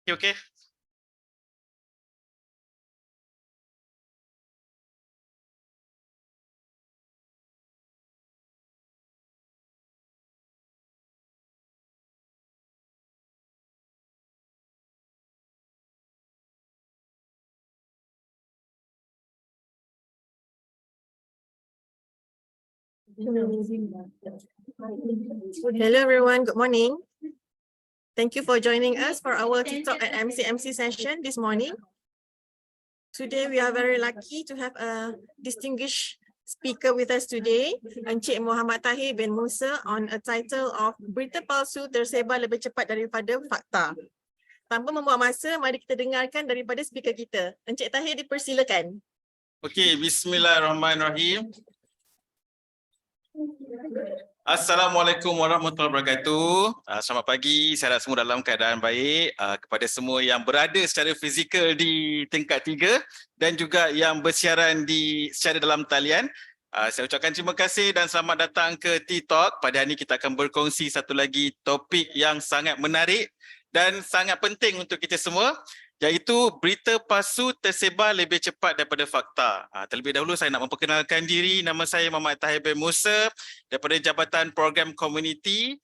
Okay. Hello everyone, good morning. Thank you for joining us for our TikTok and MC session this morning. Today we are very lucky to have a distinguished speaker with us today, Encik Muhammad Tahir bin Musa, on a title of Berita Palsu Tersebar Lebih Cepat Daripada Fakta. Tanpa membuang masa, mari kita dengarkan daripada speaker kita. Encik Tahir, dipersilakan. Okey, bismillahirrahmanirrahim. Assalamualaikum warahmatullahi wabarakatuh. Selamat pagi, saya harap semua dalam keadaan baik. Kepada semua yang berada secara fizikal di tingkat 3 dan juga yang bersiaran secara dalam talian, saya ucapkan terima kasih dan selamat datang ke TikTok. Pada hari ini kita akan berkongsi satu lagi topik yang sangat menarik dan sangat penting untuk kita semua, iaitu berita palsu tersebar lebih cepat daripada fakta. Terlebih dahulu saya nak memperkenalkan diri. Nama saya Muhammad Tahir bin Musa daripada Jabatan Program Komuniti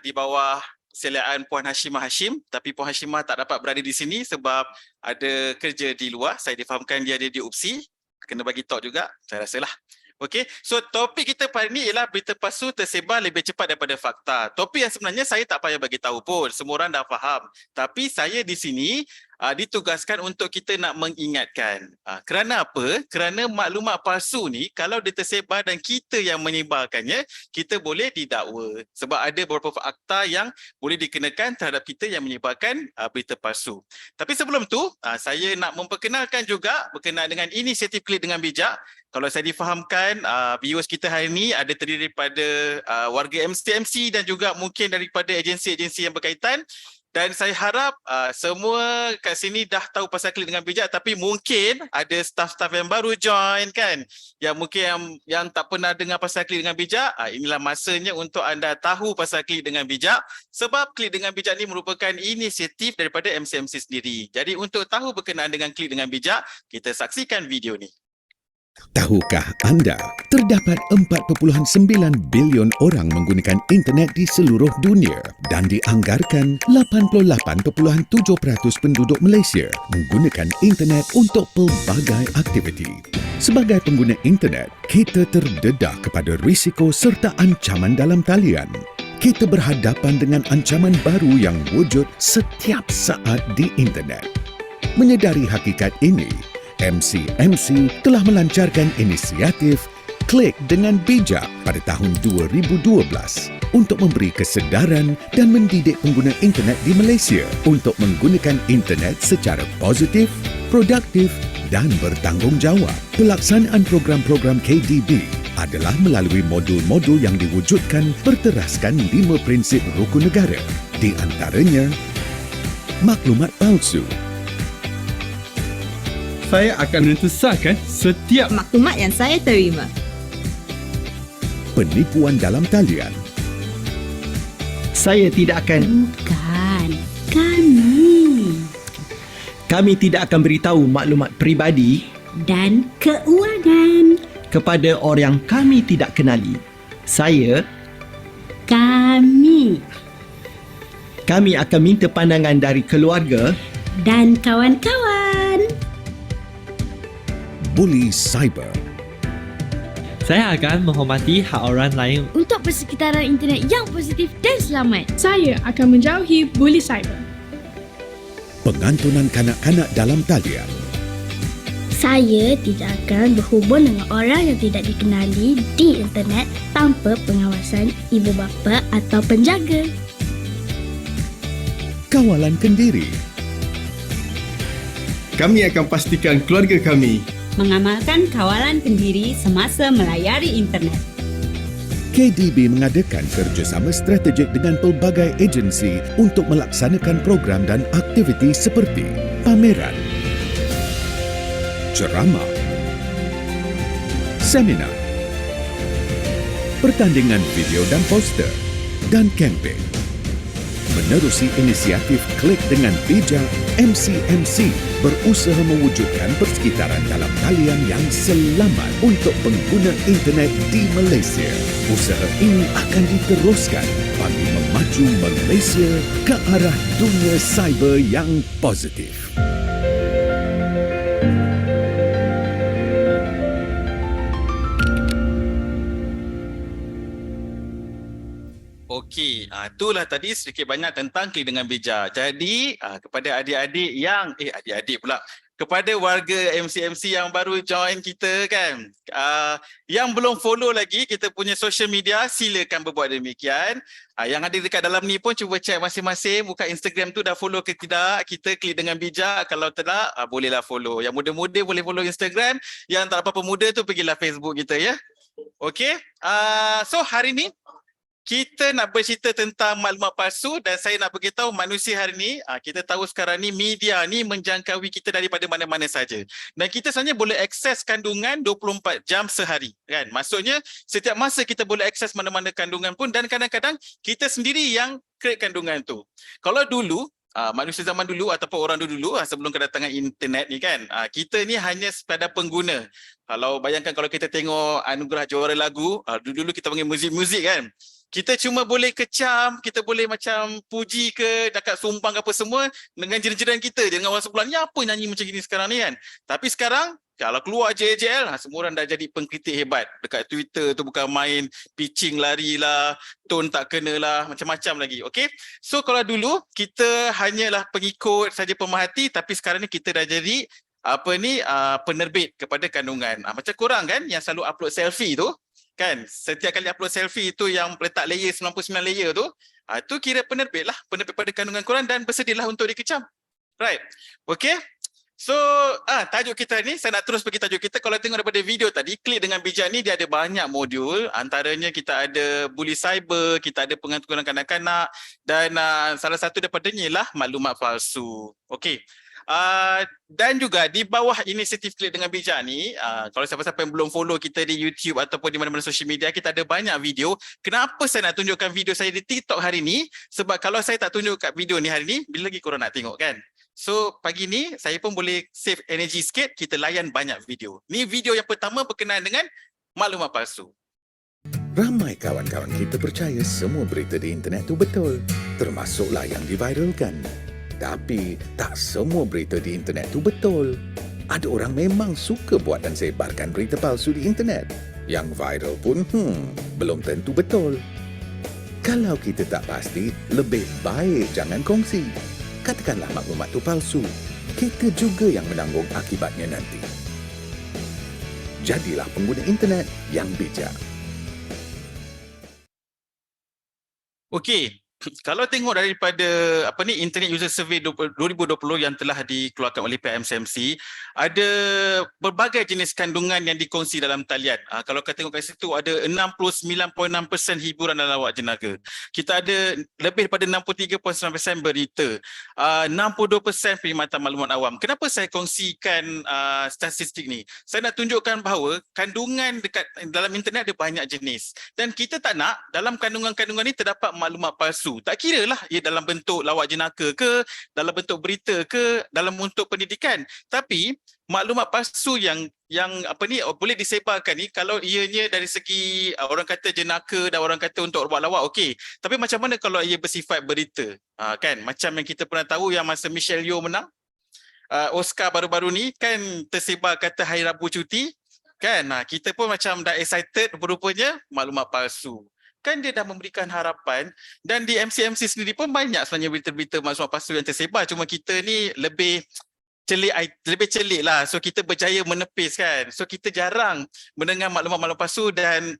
di bawah seliaan Puan Hashimah Hashim. Tapi Puan Hashimah tak dapat berada di sini sebab ada kerja di luar. Saya difahamkan dia ada di UPSI. Kena bagi talk juga, saya rasalah. Okey, so topik kita pada ni ialah berita palsu tersebar lebih cepat daripada fakta. Topik yang sebenarnya saya tak payah bagi tahu pun, semua orang dah faham. Tapi saya di sini ditugaskan untuk kita nak mengingatkan. Kerana apa? Kerana maklumat palsu ni kalau dia tersebar dan kita yang menyebarkannya, kita boleh didakwa. Sebab ada beberapa fakta yang boleh dikenakan terhadap kita yang menyebarkan berita palsu. Tapi sebelum tu, saya nak memperkenalkan juga berkenaan dengan inisiatif Klik Dengan Bijak. Kalau saya difahamkan, viewers kita hari ini ada terdiri daripada warga MC dan juga mungkin daripada agensi-agensi yang berkaitan. Dan saya harap semua kat sini dah tahu pasal Klik Dengan Bijak, tapi mungkin ada staff-staff yang baru join kan, yang mungkin yang tak pernah dengar pasal Klik Dengan Bijak. Inilah masanya untuk anda tahu pasal Klik Dengan Bijak, sebab Klik Dengan Bijak ni merupakan inisiatif daripada MC sendiri. Jadi untuk tahu berkenaan dengan Klik Dengan Bijak, kita saksikan video ni. Tahukah anda, terdapat 4.9 bilion orang menggunakan internet di seluruh dunia dan dianggarkan 88.7% penduduk Malaysia menggunakan internet untuk pelbagai aktiviti. Sebagai pengguna internet, kita terdedah kepada risiko serta ancaman dalam talian. Kita berhadapan dengan ancaman baru yang wujud setiap saat di internet. Menyedari hakikat ini, MC telah melancarkan inisiatif Klik Dengan Bijak pada tahun 2012 untuk memberi kesedaran dan mendidik pengguna internet di Malaysia untuk menggunakan internet secara positif, produktif dan bertanggungjawab. Pelaksanaan program-program KDB adalah melalui modul-modul yang diwujudkan berteraskan 5 prinsip rukun negara, di antaranya maklumat palsu. Saya akan menentusakan setiap maklumat yang saya terima. Penipuan dalam talian. Saya tidak akan. Bukan, kami. Kami tidak akan beritahu maklumat peribadi Dan keuangan. kepada orang yang kami tidak kenali. Kami. Kami akan minta pandangan dari keluarga Dan kawan-kawan. Buli cyber. Saya akan menghormati hak orang lain. Untuk persekitaran internet yang positif dan selamat. Saya akan menjauhi buli cyber. Pengantunan kanak-kanak dalam talian. Saya tidak akan berhubung dengan orang yang tidak dikenali di internet tanpa pengawasan ibu bapa atau penjaga. Kawalan kendiri. kami akan pastikan keluarga kami mengamalkan kawalan kendiri semasa melayari internet. KDB mengadakan kerjasama strategik dengan pelbagai agensi untuk melaksanakan program dan aktiviti seperti pameran, ceramah, seminar, pertandingan video dan poster, dan kempen. Menerusi inisiatif Klik dengan Bijak, MCMC berusaha mewujudkan persekitaran dalam talian yang selamat untuk pengguna internet di Malaysia. Usaha ini akan diteruskan bagi memacu Malaysia ke arah dunia cyber yang positif. Okey, itulah tadi sedikit banyak tentang Klik dengan Bijak. Jadi, kepada adik-adik yang, adik-adik pula, kepada warga MCMC yang baru join kita kan, yang belum follow lagi kita punya social media, silakan berbuat demikian. Yang ada dekat dalam ni pun cuba check masing-masing, buka Instagram tu dah follow ke tidak, kita Klik dengan Bijak. Kalau tidak, bolehlah follow. Yang muda-muda boleh follow Instagram, yang tak apa-apa muda tu pergilah Facebook kita ya. Okey, so hari ni, kita nak bercerita tentang maklumat palsu dan saya nak beritahu manusia hari ni, kita tahu sekarang ni media ni menjangkaui kita daripada mana-mana saja. Dan kita sebenarnya boleh akses kandungan 24 jam sehari. Kan? Maksudnya setiap masa kita boleh akses mana-mana kandungan pun dan kadang-kadang kita sendiri yang create kandungan tu. Kalau dulu, manusia zaman dulu ataupun orang dulu sebelum kedatangan internet ni kan, kita ni hanya sekadar pengguna. Kalau bayangkan kalau kita tengok anugerah juara lagu, dulu kita panggil muzik-muzik kan. Kita cuma boleh kecam, kita boleh macam puji ke, dekat sumbang apa semua dengan jiran-jiran kita, dengan orang sebelah ni apa nyanyi macam gini sekarang ni kan. Tapi sekarang kalau keluar JJL, semua orang dah jadi pengkritik hebat. Dekat Twitter tu bukan main, pitching lari lah, tone tak kena lah, macam-macam lagi. Okay? So kalau dulu kita hanyalah pengikut saja pemerhati, tapi sekarang ni kita dah jadi penerbit kepada kandungan. Macam korang kan yang selalu upload selfie tu, kan setiap kali upload selfie tu yang letak layer 99 layer tu, tu kira penerbit lah, penerbit pada kandungan korang dan bersedialah untuk dikecam. Right? Okay? So, tajuk kita ni, saya nak terus pergi tajuk kita. Kalau tengok daripada video tadi, Klik dengan Bijak ni dia ada banyak modul. Antaranya kita ada bully cyber, kita ada pengaturan kanak-kanak dan salah satu daripadanya lah maklumat palsu. Okay. Dan juga di bawah inisiatif Klik dengan Bijak ni, kalau siapa-siapa yang belum follow kita di YouTube ataupun di mana-mana social media, kita ada banyak video. Kenapa saya nak tunjukkan video saya di TikTok hari ni? Sebab kalau saya tak tunjuk kat video ni hari ni, bila lagi korang nak tengok kan? So pagi ni saya pun boleh save energy sikit, kita layan banyak video. Ni video yang pertama berkenaan dengan maklumat palsu. Ramai kawan-kawan kita percaya semua berita di internet tu betul, termasuklah yang diviralkan. Tapi tak semua berita di internet tu betul. Ada orang memang suka buat dan sebarkan berita palsu di internet. Yang viral pun belum tentu betul. Kalau kita tak pasti, lebih baik jangan kongsi. Katakanlah maklumat tu palsu. Kita juga yang menanggung akibatnya nanti. Jadilah pengguna internet yang bijak. Okey. Kalau tengok daripada Internet User Survey 2020 yang telah dikeluarkan oleh pihak MCMC, ada berbagai jenis kandungan yang dikongsi dalam talian. Kalau kita tengok kat situ ada 69.6% hiburan dan lawak jenaka. Kita ada lebih daripada 63.9% berita. 62% perkhidmatan maklumat awam. Kenapa saya kongsikan statistik ni? Saya nak tunjukkan bahawa kandungan dekat dalam internet ada banyak jenis. Dan kita tak nak dalam kandungan-kandungan ni terdapat maklumat palsu. Tak kira lah ia dalam bentuk lawak jenaka ke, dalam bentuk berita ke, dalam bentuk pendidikan. Tapi maklumat palsu yang boleh disebarkan ni, kalau ianya dari segi orang kata jenaka dan orang kata untuk buat lawak, okey. Tapi macam mana kalau ia bersifat berita? Kan macam yang kita pernah tahu yang masa Michelle Yeoh menang Oscar baru-baru ni kan, tersebar kata hari Rabu cuti kan. Kita pun macam dah excited, rupanya maklumat palsu. Kan dia dah memberikan harapan dan di MCMC sendiri pun banyak sebenarnya berita-berita maklumat palsu yang tersebar, cuma kita ni lebih celik lah. So kita berjaya menepis kan. So kita jarang mendengar maklumat-maklumat palsu dan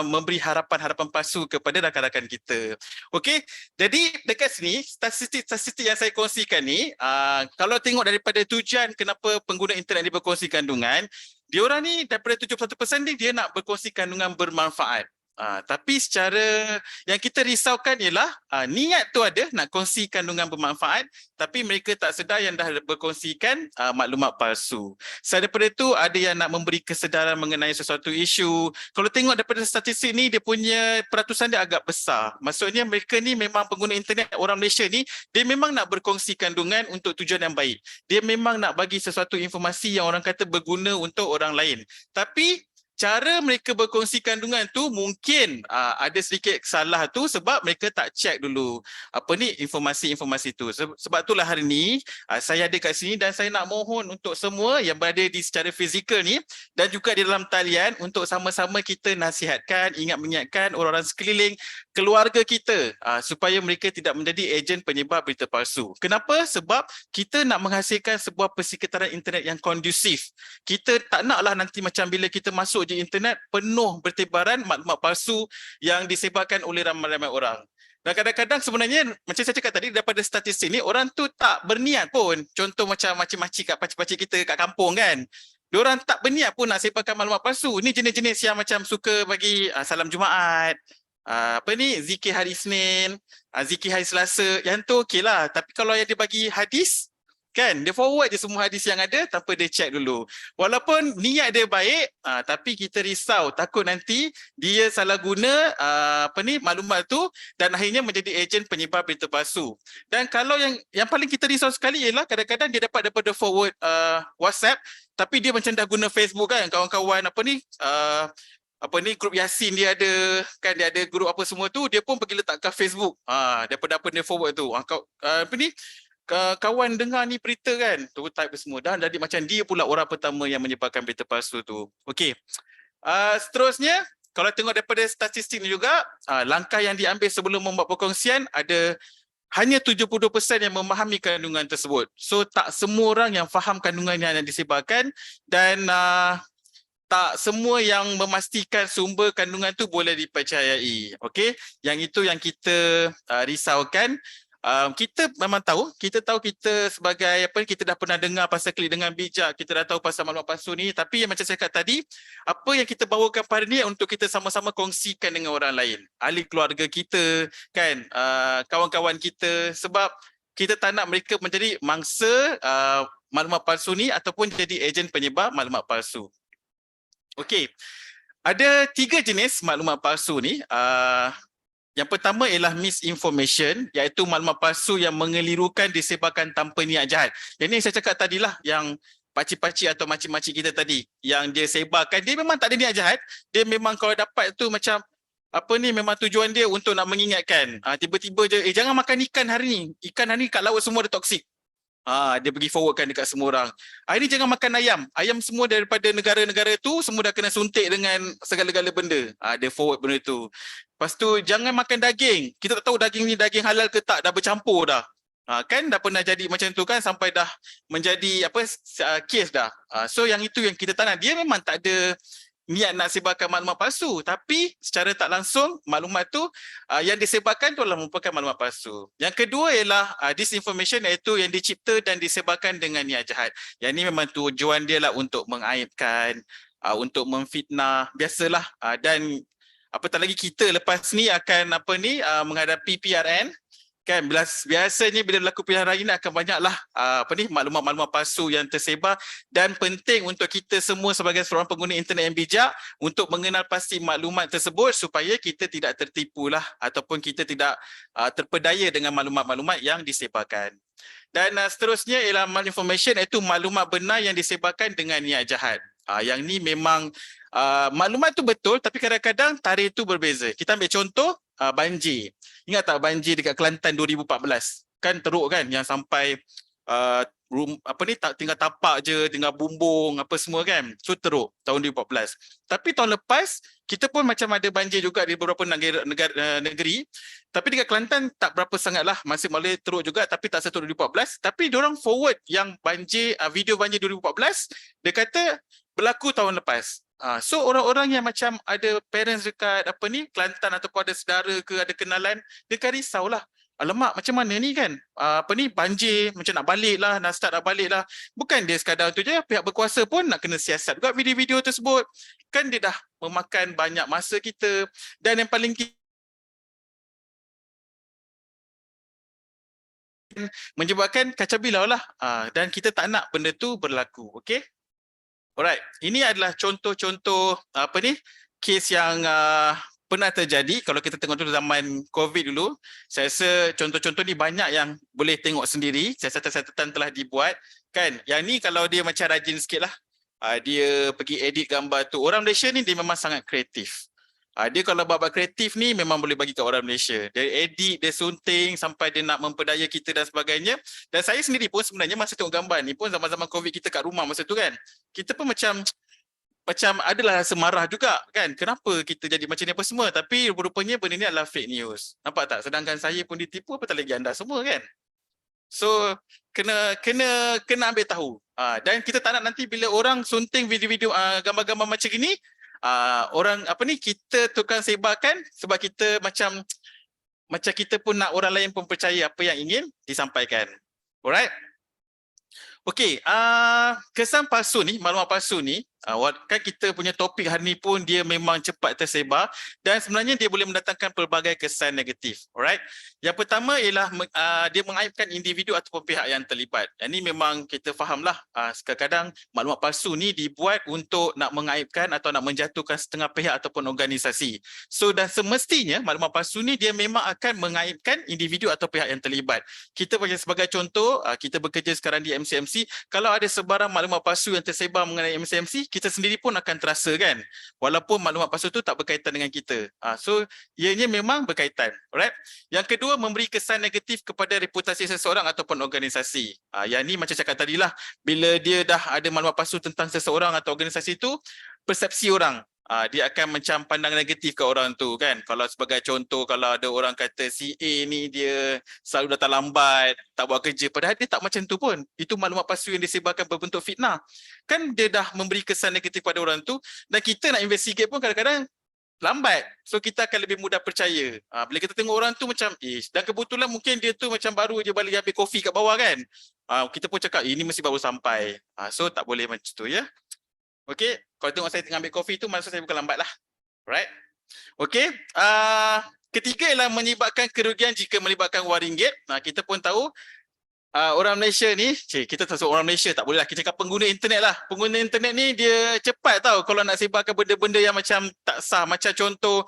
memberi harapan-harapan palsu kepada rakan-rakan kita. Okey, jadi dekat sini statistik yang saya kongsikan ni, kalau tengok daripada tujuan kenapa pengguna internet ni berkongsi kandungan, diorang ni daripada 71% ni dia nak berkongsi kandungan bermanfaat. Tapi secara yang kita risaukan ialah niat tu ada nak kongsi kandungan bermanfaat, tapi mereka tak sedar yang dah berkongsikan maklumat palsu. Selain daripada itu, ada yang nak memberi kesedaran mengenai sesuatu isu. Kalau tengok daripada statistik ni, dia punya peratusan dia agak besar. Maksudnya mereka ni memang pengguna internet, orang Malaysia ni, dia memang nak berkongsi kandungan untuk tujuan yang baik. Dia memang nak bagi sesuatu informasi yang orang kata berguna untuk orang lain. Tapi cara mereka berkongsi kandungan tu mungkin ada sedikit salah tu sebab mereka tak check dulu informasi-informasi tu. Sebab itulah hari ni saya ada kat sini dan saya nak mohon untuk semua yang berada di secara fizikal ni dan juga di dalam talian untuk sama-sama kita nasihatkan, mengingatkan orang-orang sekeliling, keluarga kita supaya mereka tidak menjadi ejen penyebar berita palsu. Kenapa? Sebab kita nak menghasilkan sebuah persekitaran internet yang kondusif. Kita tak naklah nanti macam bila kita masuk di internet penuh bertebaran maklumat palsu yang disebarkan oleh ramai-ramai orang. Dan kadang-kadang sebenarnya macam saya cakap tadi daripada statistik ni orang tu tak berniat pun. Contoh macam makcik-makcik kat pakcik-pakcik kita kat kampung kan. Diorang tak berniat pun nak sebarkan maklumat palsu. Ni jenis-jenis yang macam suka bagi salam Jumaat, zikir hari Isnin, zikir hari Selasa, yang tu okey lah. Tapi kalau yang dia bagi hadis, kan, dia forward je semua hadis yang ada tanpa dia check dulu. Walaupun niat dia baik, tapi kita risau takut nanti dia salah guna maklumat tu dan akhirnya menjadi ejen penyebar berita palsu. Dan kalau yang paling kita risau sekali ialah kadang-kadang dia dapat daripada forward WhatsApp, tapi dia macam dah guna Facebook kan, kawan-kawan grup Yasin dia ada kan, dia ada grup apa semua tu, dia pun pergi letak kat Facebook daripada apa dia forward tu. Kawan dengar ni berita kan, tu type semua dan jadi macam dia pula orang pertama yang menyebarkan berita palsu tu. Okey. Seterusnya, kalau tengok daripada statistik ni juga, langkah yang diambil sebelum membuat perkongsian ada hanya 70% yang memahami kandungan tersebut. So tak semua orang yang faham kandungan yang disebarkan dan tak semua yang memastikan sumber kandungan tu boleh dipercayai. Okey, yang itu yang kita risaukan. Kita memang tahu, kita sebagai kita dah pernah dengar pasal klik dengan bijak, kita dah tahu pasal maklumat palsu ni, tapi yang macam saya kata tadi, apa yang kita bawakan pada ni untuk kita sama-sama kongsikan dengan orang lain, ahli keluarga kita kan, kawan-kawan kita, sebab kita tak nak mereka menjadi mangsa maklumat palsu ni ataupun jadi ejen penyebar maklumat palsu. Okey. Ada 3 jenis maklumat palsu ni. Yang pertama ialah misinformation, iaitu maklumat palsu yang mengelirukan disebarkan tanpa niat jahat. Yang ni saya cakap tadilah, yang pakcik-pakcik atau makcik-makcik kita tadi yang dia sebarkan, dia memang tak ada niat jahat. Dia memang kalau dapat tu macam memang tujuan dia untuk nak mengingatkan. Tiba-tiba je, jangan makan ikan hari ni. Ikan hari ni kat laut semua ada toksik. Dia pergi forwardkan dekat semua orang. Hari ni jangan makan ayam. Ayam semua daripada negara-negara tu semua dah kena suntik dengan segala-gala benda. Dia forward benda tu. Lepas tu jangan makan daging. Kita tak tahu daging ni daging halal ke tak, dah bercampur dah. Kan dah pernah jadi macam tu kan, sampai dah menjadi kes dah. So yang itu yang kita tak nak. Dia memang tak ada niat nak sebarkan maklumat palsu, tapi secara tak langsung maklumat tu yang disebarkan tu adalah merupakan maklumat palsu. Yang kedua ialah disinformation, iaitu yang dicipta dan disebarkan dengan niat jahat. Yang ni memang tujuan dia lah untuk mengaibkan, untuk memfitnah, biasalah. Dan apatah lagi kita lepas ni akan menghadapi PRN. Kan, biasanya bila berlaku pilihan raya ni akan banyaklah maklumat-maklumat palsu yang tersebar, dan penting untuk kita semua sebagai seorang pengguna internet yang bijak untuk mengenal pasti maklumat tersebut supaya kita tidak tertipulah ataupun kita tidak terpedaya dengan maklumat-maklumat yang disebarkan. Dan seterusnya ialah malinformation, iaitu maklumat benar yang disebarkan dengan niat jahat. Yang ni memang maklumat tu betul, tapi kadang-kadang tarikh tu berbeza. Kita ambil contoh banjir. Ingat tak banjir dekat Kelantan 2014? Kan teruk kan, yang sampai tinggal tapak je, tinggal bumbung apa semua kan. So teruk tahun 2014. Tapi tahun lepas kita pun macam ada banjir juga di beberapa negeri. Tapi dekat Kelantan tak berapa sangatlah, masih boleh teruk juga, tapi tak seteruk 2014. Tapi diorang forward yang banjir, video banjir 2014, dia kata berlaku tahun lepas. So orang-orang yang macam ada parents dekat Kelantan ataupun ada saudara ke ada kenalan, dia kan risaulah. alamak macam mana ni kan, banjir, macam nak balik lah, nak start nak balik lah. Bukan dia sekadar tu je, pihak berkuasa pun nak kena siasat juga video-video tersebut. Kan dia dah memakan banyak masa kita, dan yang paling menyebabkan kacau bilau lah, dan kita tak nak benda tu berlaku. Okay, alright, ini adalah contoh-contoh kes yang pernah terjadi. Kalau kita tengok dulu zaman COVID dulu, saya rasa contoh-contoh ni banyak yang boleh tengok sendiri. Siasatan-siasatan telah dibuat kan. Yang ni kalau dia macam rajin sikit lah, dia pergi edit gambar tu. Orang Malaysia ni dia memang sangat kreatif. Dia kalau bab kreatif ni memang boleh bagi kat orang Malaysia. Dia edit, dia sunting sampai dia nak memperdaya kita dan sebagainya. Dan saya sendiri pun sebenarnya masa tengok gambar ni pun zaman-zaman COVID kita kat rumah masa tu kan, kita pun macam adalah rasa marah juga kan. Kenapa kita jadi macam ni apa semua. Tapi rupanya benda ni adalah fake news. Nampak tak? Sedangkan saya pun ditipu, apatah lagi anda semua kan. So kena ambil tahu. Dan kita tak nak nanti bila orang sunting video-video gambar-gambar macam gini, orang kita tukang sebarkan sebab kita macam kita pun nak orang lain pun percaya apa yang ingin disampaikan. Alright. Okey, kesan palsu ni, maklumat palsu ni, kan kita punya topik hari ni pun dia memang cepat tersebar dan sebenarnya dia boleh mendatangkan pelbagai kesan negatif. Alright. Yang pertama ialah dia mengaibkan individu ataupun pihak yang terlibat. Ini memang kita fahamlah, kadang-kadang maklumat palsu ni dibuat untuk nak mengaibkan atau nak menjatuhkan setengah pihak ataupun organisasi. So dan semestinya maklumat palsu ni dia memang akan mengaibkan individu atau pihak yang terlibat. Kita sebagai contoh, kita bekerja sekarang di MCMC, kalau ada sebarang maklumat palsu yang tersebar mengenai MCMC, kita sendiri pun akan terasa kan, walaupun maklumat palsu tu tak berkaitan dengan kita. So ianya memang berkaitan. Alright. Yang kedua, memberi kesan negatif kepada reputasi seseorang ataupun organisasi. Yang ni macam cakap tadi lah, bila dia dah ada maklumat palsu tentang seseorang atau organisasi tu, persepsi orang, dia akan macam pandang negatif ke orang tu kan. Kalau sebagai contoh, kalau ada orang kata si A ni dia selalu datang lambat, tak buat kerja, padahal dia tak macam tu pun. Itu maklumat palsu yang disebarkan berbentuk fitnah. Kan dia dah memberi kesan negatif pada orang tu, dan kita nak investigate pun kadang-kadang lambat. So kita akan lebih mudah percaya. Bila kita tengok orang tu macam dan kebetulan mungkin dia tu macam baru je balik ambil kopi kat bawah kan. Kita pun cakap ini mesti baru sampai. So tak boleh macam tu ya. Okey, kalau tengok saya tengah ambil kopi tu, maksud saya bukan lambat lah. Right? Okey, ketiga ialah menyebabkan kerugian jika melibatkan wang ringgit. Kita pun tahu orang Malaysia ni, kita tak sebut orang Malaysia, tak boleh lah, kita cakap pengguna internet lah. Pengguna internet ni dia cepat tau kalau nak sebarkan benda-benda yang macam tak sah. Macam contoh,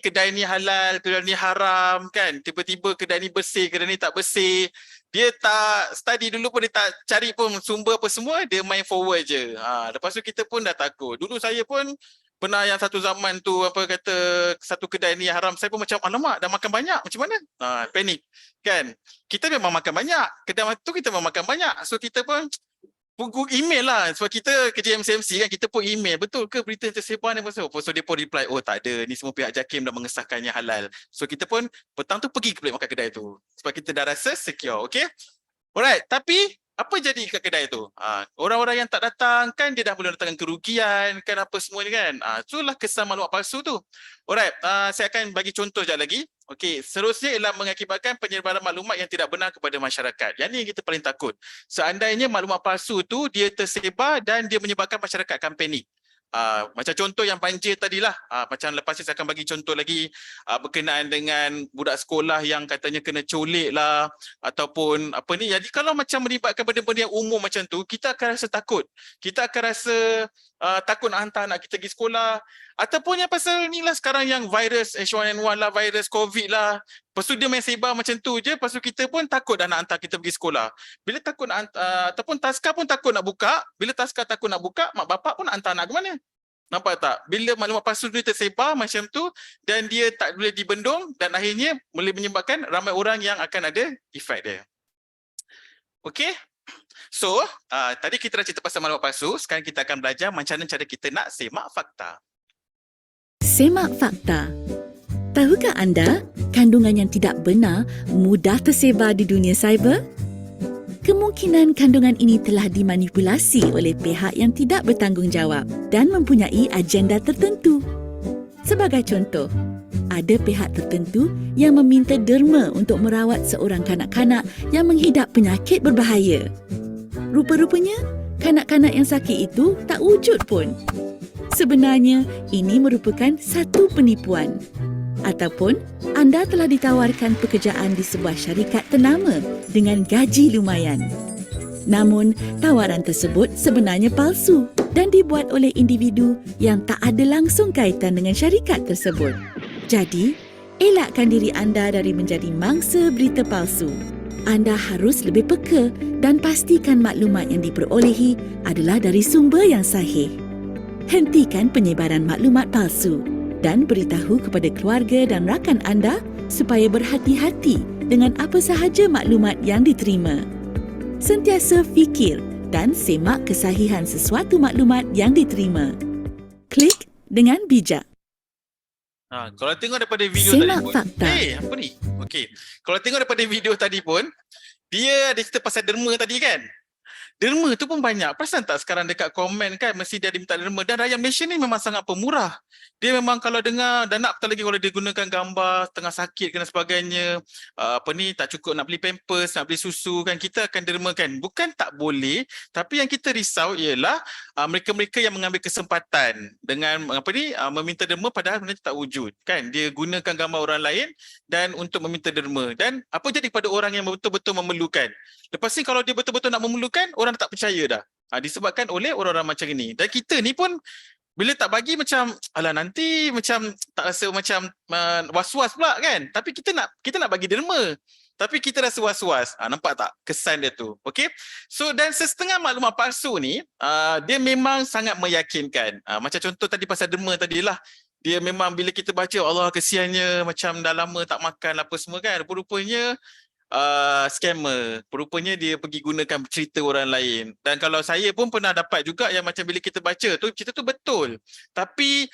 kedai ni halal, kedai ni haram kan. Tiba-tiba kedai ni bersih, kedai ni tak bersih. Dia tak study dulu pun, dia tak cari pun sumber apa semua, dia main forward je. Lepas tu kita pun dah takut. Dulu saya pun pernah yang satu zaman tu satu kedai ni haram, saya pun macam alamak dah makan banyak, macam mana? Panik kan. Kita memang makan banyak, kedai tu kita memang makan banyak. So kita pun email lah, sebab kita kerja MCMC kan, kita pun email, betul ke berita yang tersebar ni pasal? So dia pun reply, oh tak ada, ni semua pihak JAKIM dah mengesahkannya halal. So kita pun petang tu pergi balik makan kedai tu sebab kita dah rasa secure. Okay, alright. Tapi apa jadi kat kedai tu? Orang-orang yang tak datang kan, dia dah boleh datangkan kerugian kan, apa semua ni kan. Itulah kesan maklumat palsu tu. Alright, saya akan bagi contoh sekejap lagi. Okey, seterusnya ialah mengakibatkan penyebaran maklumat yang tidak benar kepada masyarakat. Yang ni yang kita paling takut. Seandainya maklumat palsu tu dia tersebar dan dia menyebabkan masyarakat akan panik. Macam contoh yang banjir tadilah, macam lepas ni saya akan bagi contoh lagi berkenaan dengan budak sekolah yang katanya kena culik lah ataupun apa ni. Jadi kalau macam melibatkan benda-benda yang umum macam tu, kita akan rasa takut. Kita akan rasa takut nak hantar anak kita pergi sekolah. Ataupun yang pasal ni lah sekarang yang virus H1N1 lah, virus COVID lah. Lepas tu dia main sebar macam tu je, lepas tu kita pun takut dah nak hantar kita pergi sekolah. Bila takut nak ataupun taska pun takut nak buka, bila taska takut nak buka, mak bapak pun nak hantar anak ke mana? Nampak tak? Bila maklumat palsu dia tersebar macam tu dan dia tak boleh dibendung, dan akhirnya boleh menyebabkan ramai orang yang akan ada efek dia. Okey? So, tadi kita dah cerita pasal maklumat palsu, sekarang kita akan belajar macam mana cara kita nak semak fakta. Semak fakta. Tahukah anda, kandungan yang tidak benar mudah tersebar di dunia cyber? Kemungkinan kandungan ini telah dimanipulasi oleh pihak yang tidak bertanggungjawab dan mempunyai agenda tertentu. Sebagai contoh, ada pihak tertentu yang meminta derma untuk merawat seorang kanak-kanak yang menghidap penyakit berbahaya. Rupa-rupanya, kanak-kanak yang sakit itu tak wujud pun. Sebenarnya, ini merupakan satu penipuan. Ataupun anda telah ditawarkan pekerjaan di sebuah syarikat ternama dengan gaji lumayan. Namun, tawaran tersebut sebenarnya palsu dan dibuat oleh individu yang tak ada langsung kaitan dengan syarikat tersebut. Jadi, elakkan diri anda dari menjadi mangsa berita palsu. Anda harus lebih peka dan pastikan maklumat yang diperolehi adalah dari sumber yang sahih. Hentikan penyebaran maklumat palsu dan beritahu kepada keluarga dan rakan anda supaya berhati-hati dengan apa sahaja maklumat yang diterima. Sentiasa fikir dan semak kesahihan sesuatu maklumat yang diterima. Klik dengan bijak. Kalau tengok daripada video Semak tadi pun, fakta. apa ni? Okey. Kalau tengok daripada video tadi pun, dia ada cerita pasal derma tadi kan? Derma tu pun banyak. Perasan tak sekarang dekat komen kan mesti dia minta derma. Dan rakyat Malaysia ni memang sangat pemurah. Dia memang kalau dengar dan nak lagi kalau dia gunakan gambar tengah sakit dan sebagainya, tak cukup nak beli pampers, nak beli susu kan, kita akan dermakan. Bukan tak boleh, tapi yang kita risau ialah mereka-mereka yang mengambil kesempatan dengan meminta derma padahal benda tak wujud kan. Dia gunakan gambar orang lain dan untuk meminta derma. Dan apa jadi pada orang yang betul-betul memerlukan? Lepas ni kalau dia betul-betul nak memerlukan, orang tak percaya dah. Disebabkan oleh orang-orang macam ini. Dan kita ni pun bila tak bagi macam alah nanti macam tak rasa macam was-was pula kan. Tapi kita nak bagi derma. Tapi kita rasa was-was. Nampak tak kesan dia tu? Okey. So dan setengah maklumat palsu ni dia memang sangat meyakinkan. Macam contoh tadi pasal derma tadilah. Dia memang bila kita baca Allah kesiannya macam dah lama tak makan apa semua kan. Rupanya scammer. Rupanya dia pergi gunakan cerita orang lain. Dan kalau saya pun pernah dapat juga yang macam bila kita baca tu cerita tu betul. Tapi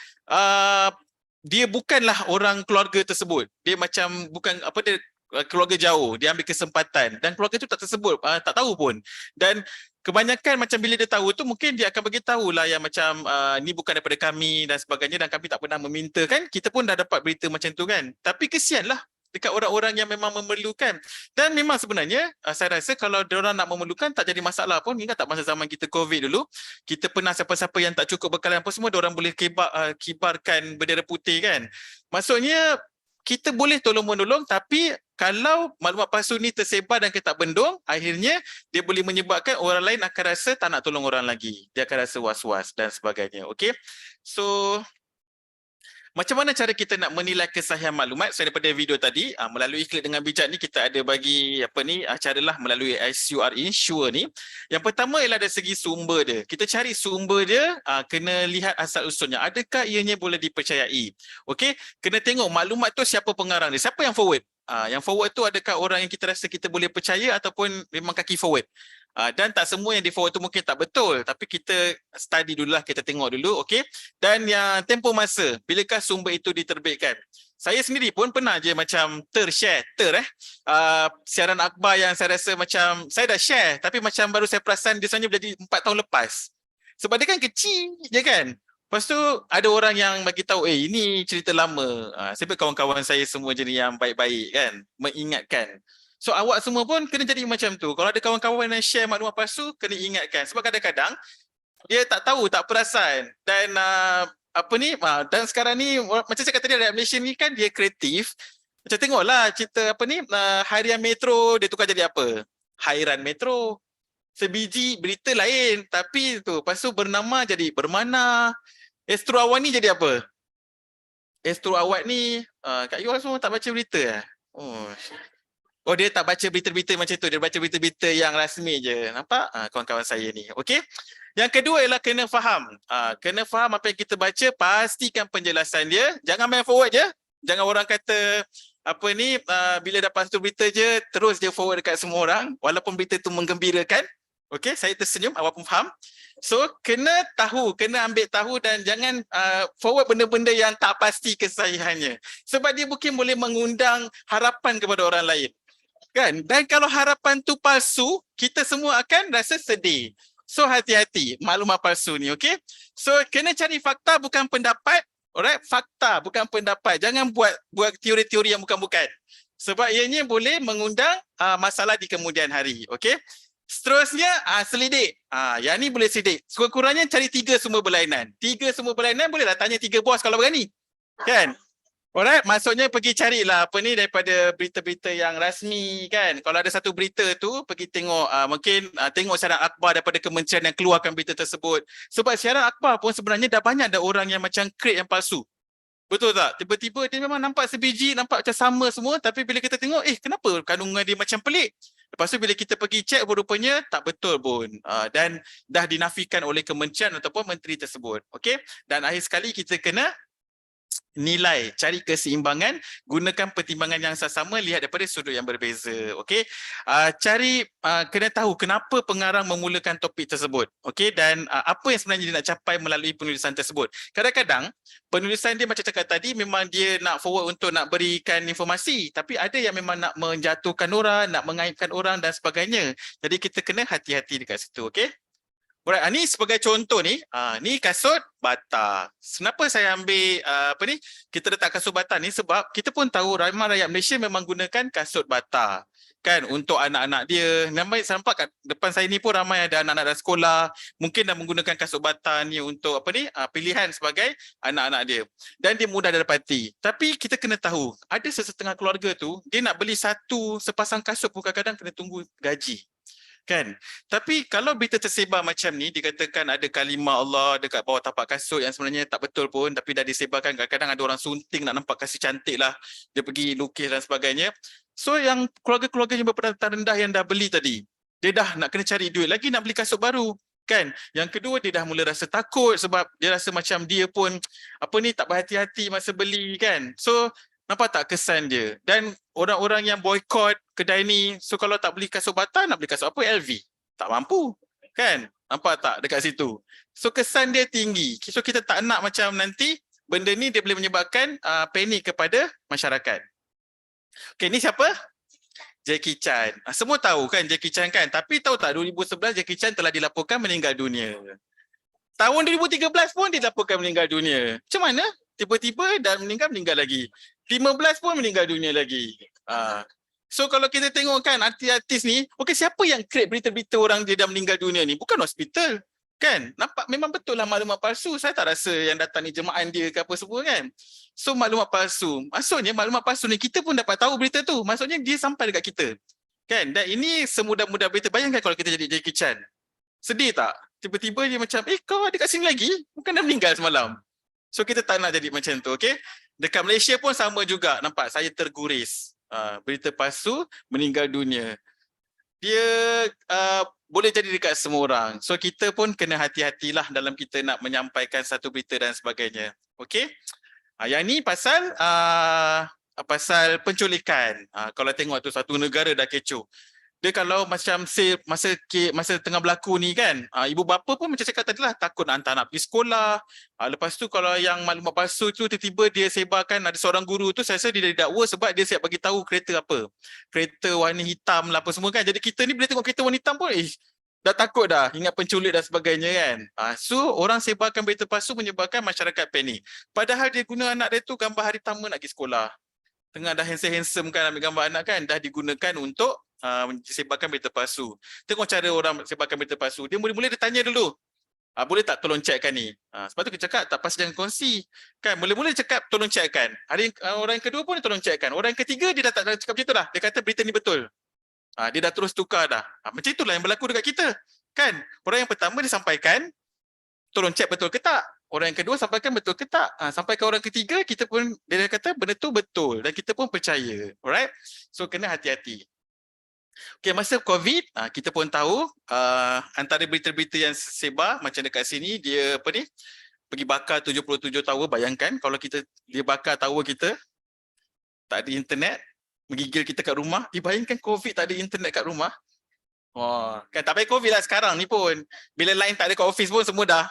dia bukanlah orang keluarga tersebut. Dia macam bukan dia keluarga jauh. Dia ambil kesempatan dan keluarga tu tak tersebut, tak tahu pun. Dan kebanyakan macam bila dia tahu tu mungkin dia akan bagi tahulah yang macam ni bukan daripada kami dan sebagainya dan kami tak pernah meminta kan. Kita pun dah dapat berita macam tu kan. Tapi kesianlah dekat orang-orang yang memang memerlukan. Dan memang sebenarnya saya rasa kalau diorang nak memerlukan tak jadi masalah pun. Ingat tak masa zaman kita COVID dulu, kita pernah siapa-siapa yang tak cukup bekalan apa semua, diorang boleh kibarkan bendera putih kan. Maksudnya kita boleh tolong-menolong, tapi kalau maklumat palsu ni tersebar dan kita tak bendung, akhirnya dia boleh menyebabkan orang lain akan rasa tak nak tolong orang lagi. Dia akan rasa was-was dan sebagainya. Okay? So macam mana cara kita nak menilai kesahihan maklumat? So daripada video tadi, melalui klik dengan bijak ni kita ada bagi caralah melalui Sure ni. Yang pertama ialah dari segi sumber dia. Kita cari sumber dia, kena lihat asal usulnya. Adakah ianya boleh dipercayai? Okey, kena tengok maklumat tu siapa pengarang dia. Siapa yang forward? Yang forward tu adakah orang yang kita rasa kita boleh percaya ataupun memang kaki forward? Dan tak semua yang di forward tu mungkin tak betul, tapi kita study dululah, kita tengok dulu, okey. Dan yang tempoh masa, bilakah sumber itu diterbitkan? Saya sendiri pun pernah je macam siaran akhbar yang saya rasa macam saya dah share, tapi macam baru saya perasan dia sebenarnya berjadi 4 tahun lepas. Sebab dia kan kecil je kan. Lepas tu ada orang yang bagi tahu, ini cerita lama. Sebab kawan-kawan saya semua jenis yang baik-baik kan, mengingatkan. So awak semua pun kena jadi macam tu. Kalau ada kawan-kawan yang share maklumat palsu, kena ingatkan. Sebab kadang-kadang dia tak tahu, tak perasan. Dan dan sekarang ni macam saya kata, dia rakyat Malaysia ni kan dia kreatif. Macam tengoklah cerita Harian Metro dia tukar jadi apa? Hairan Metro. Sebiji berita lain, tapi tu lepas tu bernama jadi bermana. Astro Awak ni jadi apa? Astro Awak ni Kak Yual semua tak baca berita Oh, dia tak baca berita-berita macam tu. Dia baca berita-berita yang rasmi je. Nampak? Kawan-kawan saya ni. Okey. Yang kedua ialah kena faham. Kena faham apa yang kita baca. Pastikan penjelasan dia. Jangan main forward je. Jangan orang kata bila dapat satu berita je, terus dia forward dekat semua orang. Walaupun berita tu menggembirakan. Okey, saya tersenyum. Awak pun faham. So, kena tahu. Kena ambil tahu dan jangan forward benda-benda yang tak pasti kesahihannya. Sebab dia mungkin boleh mengundang harapan kepada orang lain. Kan? Dan kalau harapan tu palsu, kita semua akan rasa sedih. So hati-hati maklumat palsu ni, okey? So kena cari fakta bukan pendapat. Alright, fakta bukan pendapat. Jangan buat teori-teori yang bukan-bukan. Sebab ianya boleh mengundang masalah di kemudian hari. Okey. Seterusnya selidik. Yang ni boleh selidik. Sekurang-kurangnya cari 3 sumber berlainan. 3 sumber berlainan bolehlah tanya 3 bos kalau berani. Kan? Alright, maksudnya pergi carilah apa ni daripada berita-berita yang rasmi kan. Kalau ada satu berita tu pergi tengok mungkin tengok siaran akhbar daripada kementerian yang keluarkan berita tersebut. Sebab siaran akhbar pun sebenarnya dah banyak ada orang yang macam create yang palsu. Betul tak? Tiba-tiba dia memang nampak sebiji, nampak macam sama semua, tapi bila kita tengok kenapa kandungan dia macam pelik. Lepas tu bila kita pergi cek rupanya tak betul pun. Dan dah dinafikan oleh kementerian ataupun menteri tersebut. Okey? Dan akhir sekali kita kena nilai, cari keseimbangan, gunakan pertimbangan yang sama, lihat daripada sudut yang berbeza. Okey, kena tahu kenapa pengarang memulakan topik tersebut. Okey, dan apa yang sebenarnya dia nak capai melalui penulisan tersebut. Kadang-kadang penulisan dia macam cakap tadi memang dia nak forward untuk nak berikan informasi, tapi ada yang memang nak menjatuhkan orang, nak mengaibkan orang dan sebagainya. Jadi kita kena hati-hati dekat situ. Okey. Alright, ni sebagai contoh ni, ni kasut bata. Kenapa saya ambil kita letak kasut bata ni sebab kita pun tahu ramai rakyat Malaysia memang gunakan kasut bata. Kan, untuk anak-anak dia. Saya nampak kat depan saya ni pun ramai ada anak-anak dalam sekolah, mungkin dah menggunakan kasut bata ni untuk pilihan sebagai anak-anak dia. Dan dia mudah didapati. Tapi kita kena tahu, ada sesetengah keluarga tu, dia nak beli sepasang kasut pun kadang-kadang kena tunggu gaji. Kan? Tapi kalau berita tersebar macam ni, dikatakan ada kalimah Allah dekat bawah tapak kasut yang sebenarnya tak betul pun, tapi dah disebarkan, kadang-kadang ada orang sunting nak nampak kasih cantik lah, dia pergi lukis dan sebagainya. So yang keluarga-keluarga yang berpendapatan rendah yang dah beli tadi, dia dah nak kena cari duit lagi nak beli kasut baru. Kan? Yang kedua, dia dah mula rasa takut sebab dia rasa macam dia pun tak berhati-hati masa beli kan. So nampak tak kesan dia? Dan orang-orang yang boykot kedai ni, so kalau tak beli kasut bata, nak beli kasut apa? LV. Tak mampu. Kan? Nampak tak dekat situ? So kesan dia tinggi. So kita tak nak macam nanti benda ni dia boleh menyebabkan panik kepada masyarakat. Okay, ni siapa? Jackie Chan. Semua tahu kan Jackie Chan kan? Tapi tahu tak 2011 Jackie Chan telah dilaporkan meninggal dunia. Tahun 2013 pun dilaporkan meninggal dunia. Macam mana? Tiba-tiba dah meninggal lagi. 15 pun meninggal dunia lagi. So kalau kita tengok kan artis-artis ni, okey, siapa yang create berita-berita orang dia dah meninggal dunia ni? Bukan hospital. Kan? Nampak memang betul lah maklumat palsu. Saya tak rasa yang datang ni jemaah dia ke apa semua kan. So maklumat palsu. Maksudnya maklumat palsu ni kita pun dapat tahu berita tu. Maksudnya dia sampai dekat kita. Kan? Dan ini semudah-mudah berita. Bayangkan kalau kita jadi Jackie Chan. Sedih tak? Tiba-tiba dia macam, kau ada kat sini lagi? Bukan dah meninggal semalam. So kita tak nak jadi macam tu, okey? Dekat Malaysia pun sama juga. Nampak saya terguris. Berita palsu, meninggal dunia. Dia boleh jadi dekat semua orang. So kita pun kena hati-hatilah dalam kita nak menyampaikan satu berita dan sebagainya. Okey? Yang ni pasal penculikan. Kalau tengok tu satu negara dah kecoh. Dia kalau macam masa tengah berlaku ni kan, ibu bapa pun macam cakap tadi lah, takut nak hantar anak pergi sekolah. Lepas tu kalau yang maklumat palsu tu tiba-tiba dia sebarkan, ada seorang guru tu saya rasa dia didakwa sebab dia siap bagi tahu kereta apa. Kereta warna hitam lah apa semua kan. Jadi kita ni bila tengok kereta warna hitam pun dah takut dah, ingat penculik dan sebagainya kan. So orang sebarkan berita palsu menyebabkan masyarakat panik. Padahal dia guna anak dia tu gambar hari pertama nak pergi sekolah. Tengah dah handsome kan ambil gambar anak kan, dah digunakan untuk sebarkan berita palsu. Tengok cara orang sebarkan berita palsu. Dia mula-mula dia tanya dulu. Boleh tak tolong cekkan ni? Sebab tu kita cakap tak pas jangan kongsi. Kan mula-mula dia cakap tolong cekkan. Orang yang kedua pun dia tolong cekkan. Orang yang ketiga dia dah tak cakap macam tu dah. Dia kata berita ni betul. Dia dah terus tukar dah. Macam itulah yang berlaku dekat kita. Kan? Orang yang pertama dia sampaikan tolong cek betul ke tak? Orang yang kedua sampaikan betul ke tak? Sampai ke orang ketiga kita pun dia kata benda tu betul dan kita pun percaya. Alright? So kena hati-hati. Okay, masa COVID, kita pun tahu antara berita-berita yang sebar macam dekat sini, dia pergi bakar 77 tower. Bayangkan kalau dia bakar tower kita, tak ada internet, menggigil kita kat rumah. Bayangkan COVID tak ada internet kat rumah. Kan tak payah COVID lah sekarang ni pun. Bila line tak ada kat office pun semua dah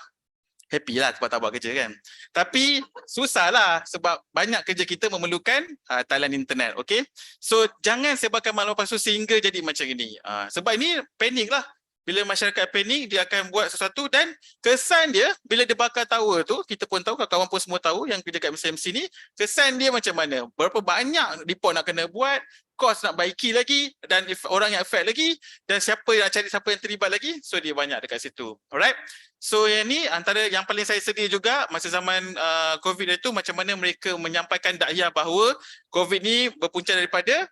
happy lah sebab tak buat kerja kan. Tapi susah lah sebab banyak kerja kita memerlukan talian internet. Okay? So jangan sebarkan maklumat palsu sehingga jadi macam ini. Sebab ini panik lah. bila masyarakat panik, dia akan buat sesuatu dan kesan dia bila dia bakar tower tu, kita pun tahu, kawan-kawan pun semua tahu yang kerja kat MCMC ni, kesan dia macam mana. Berapa banyak report nak kena buat, kos nak baiki lagi dan orang yang affect lagi dan siapa yang terlibat lagi. So dia banyak dekat situ. Alright. So yang ni antara yang paling saya sedih juga masa zaman COVID itu, macam mana mereka menyampaikan dakwah bahawa COVID ni berpunca daripada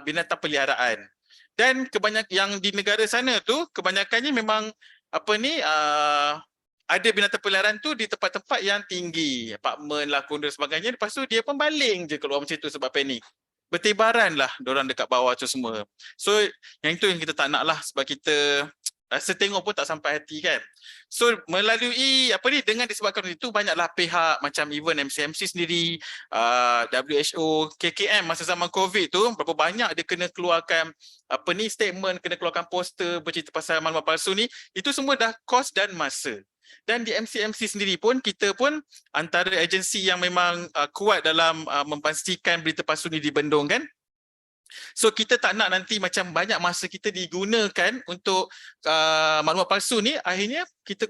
binatang peliharaan. Dan kebanyakan yang di negara sana tu kebanyakannya memang ada binatang peliharaan tu di tempat-tempat yang tinggi, apartmen lah, kondo dan sebagainya. Lepas tu dia pun baling je keluar macam tu sebab panik. Bertebaran lah diorang dekat bawah tu semua. So yang itu yang kita tak nak lah, sebab kita rasa tengok pun tak sampai hati kan. So melalui dengan disebabkan itu, banyaklah pihak macam even MCMC sendiri, WHO, KKM masa zaman COVID tu, berapa banyak dia kena keluarkan statement, kena keluarkan poster bercerita pasal maklumat palsu ni. Itu semua dah kos dan masa. Dan di MCMC sendiri pun, kita pun antara agensi yang memang kuat dalam memastikan berita palsu ni dibendung kan. So kita tak nak nanti macam banyak masa kita digunakan untuk maklumat palsu ni, akhirnya kita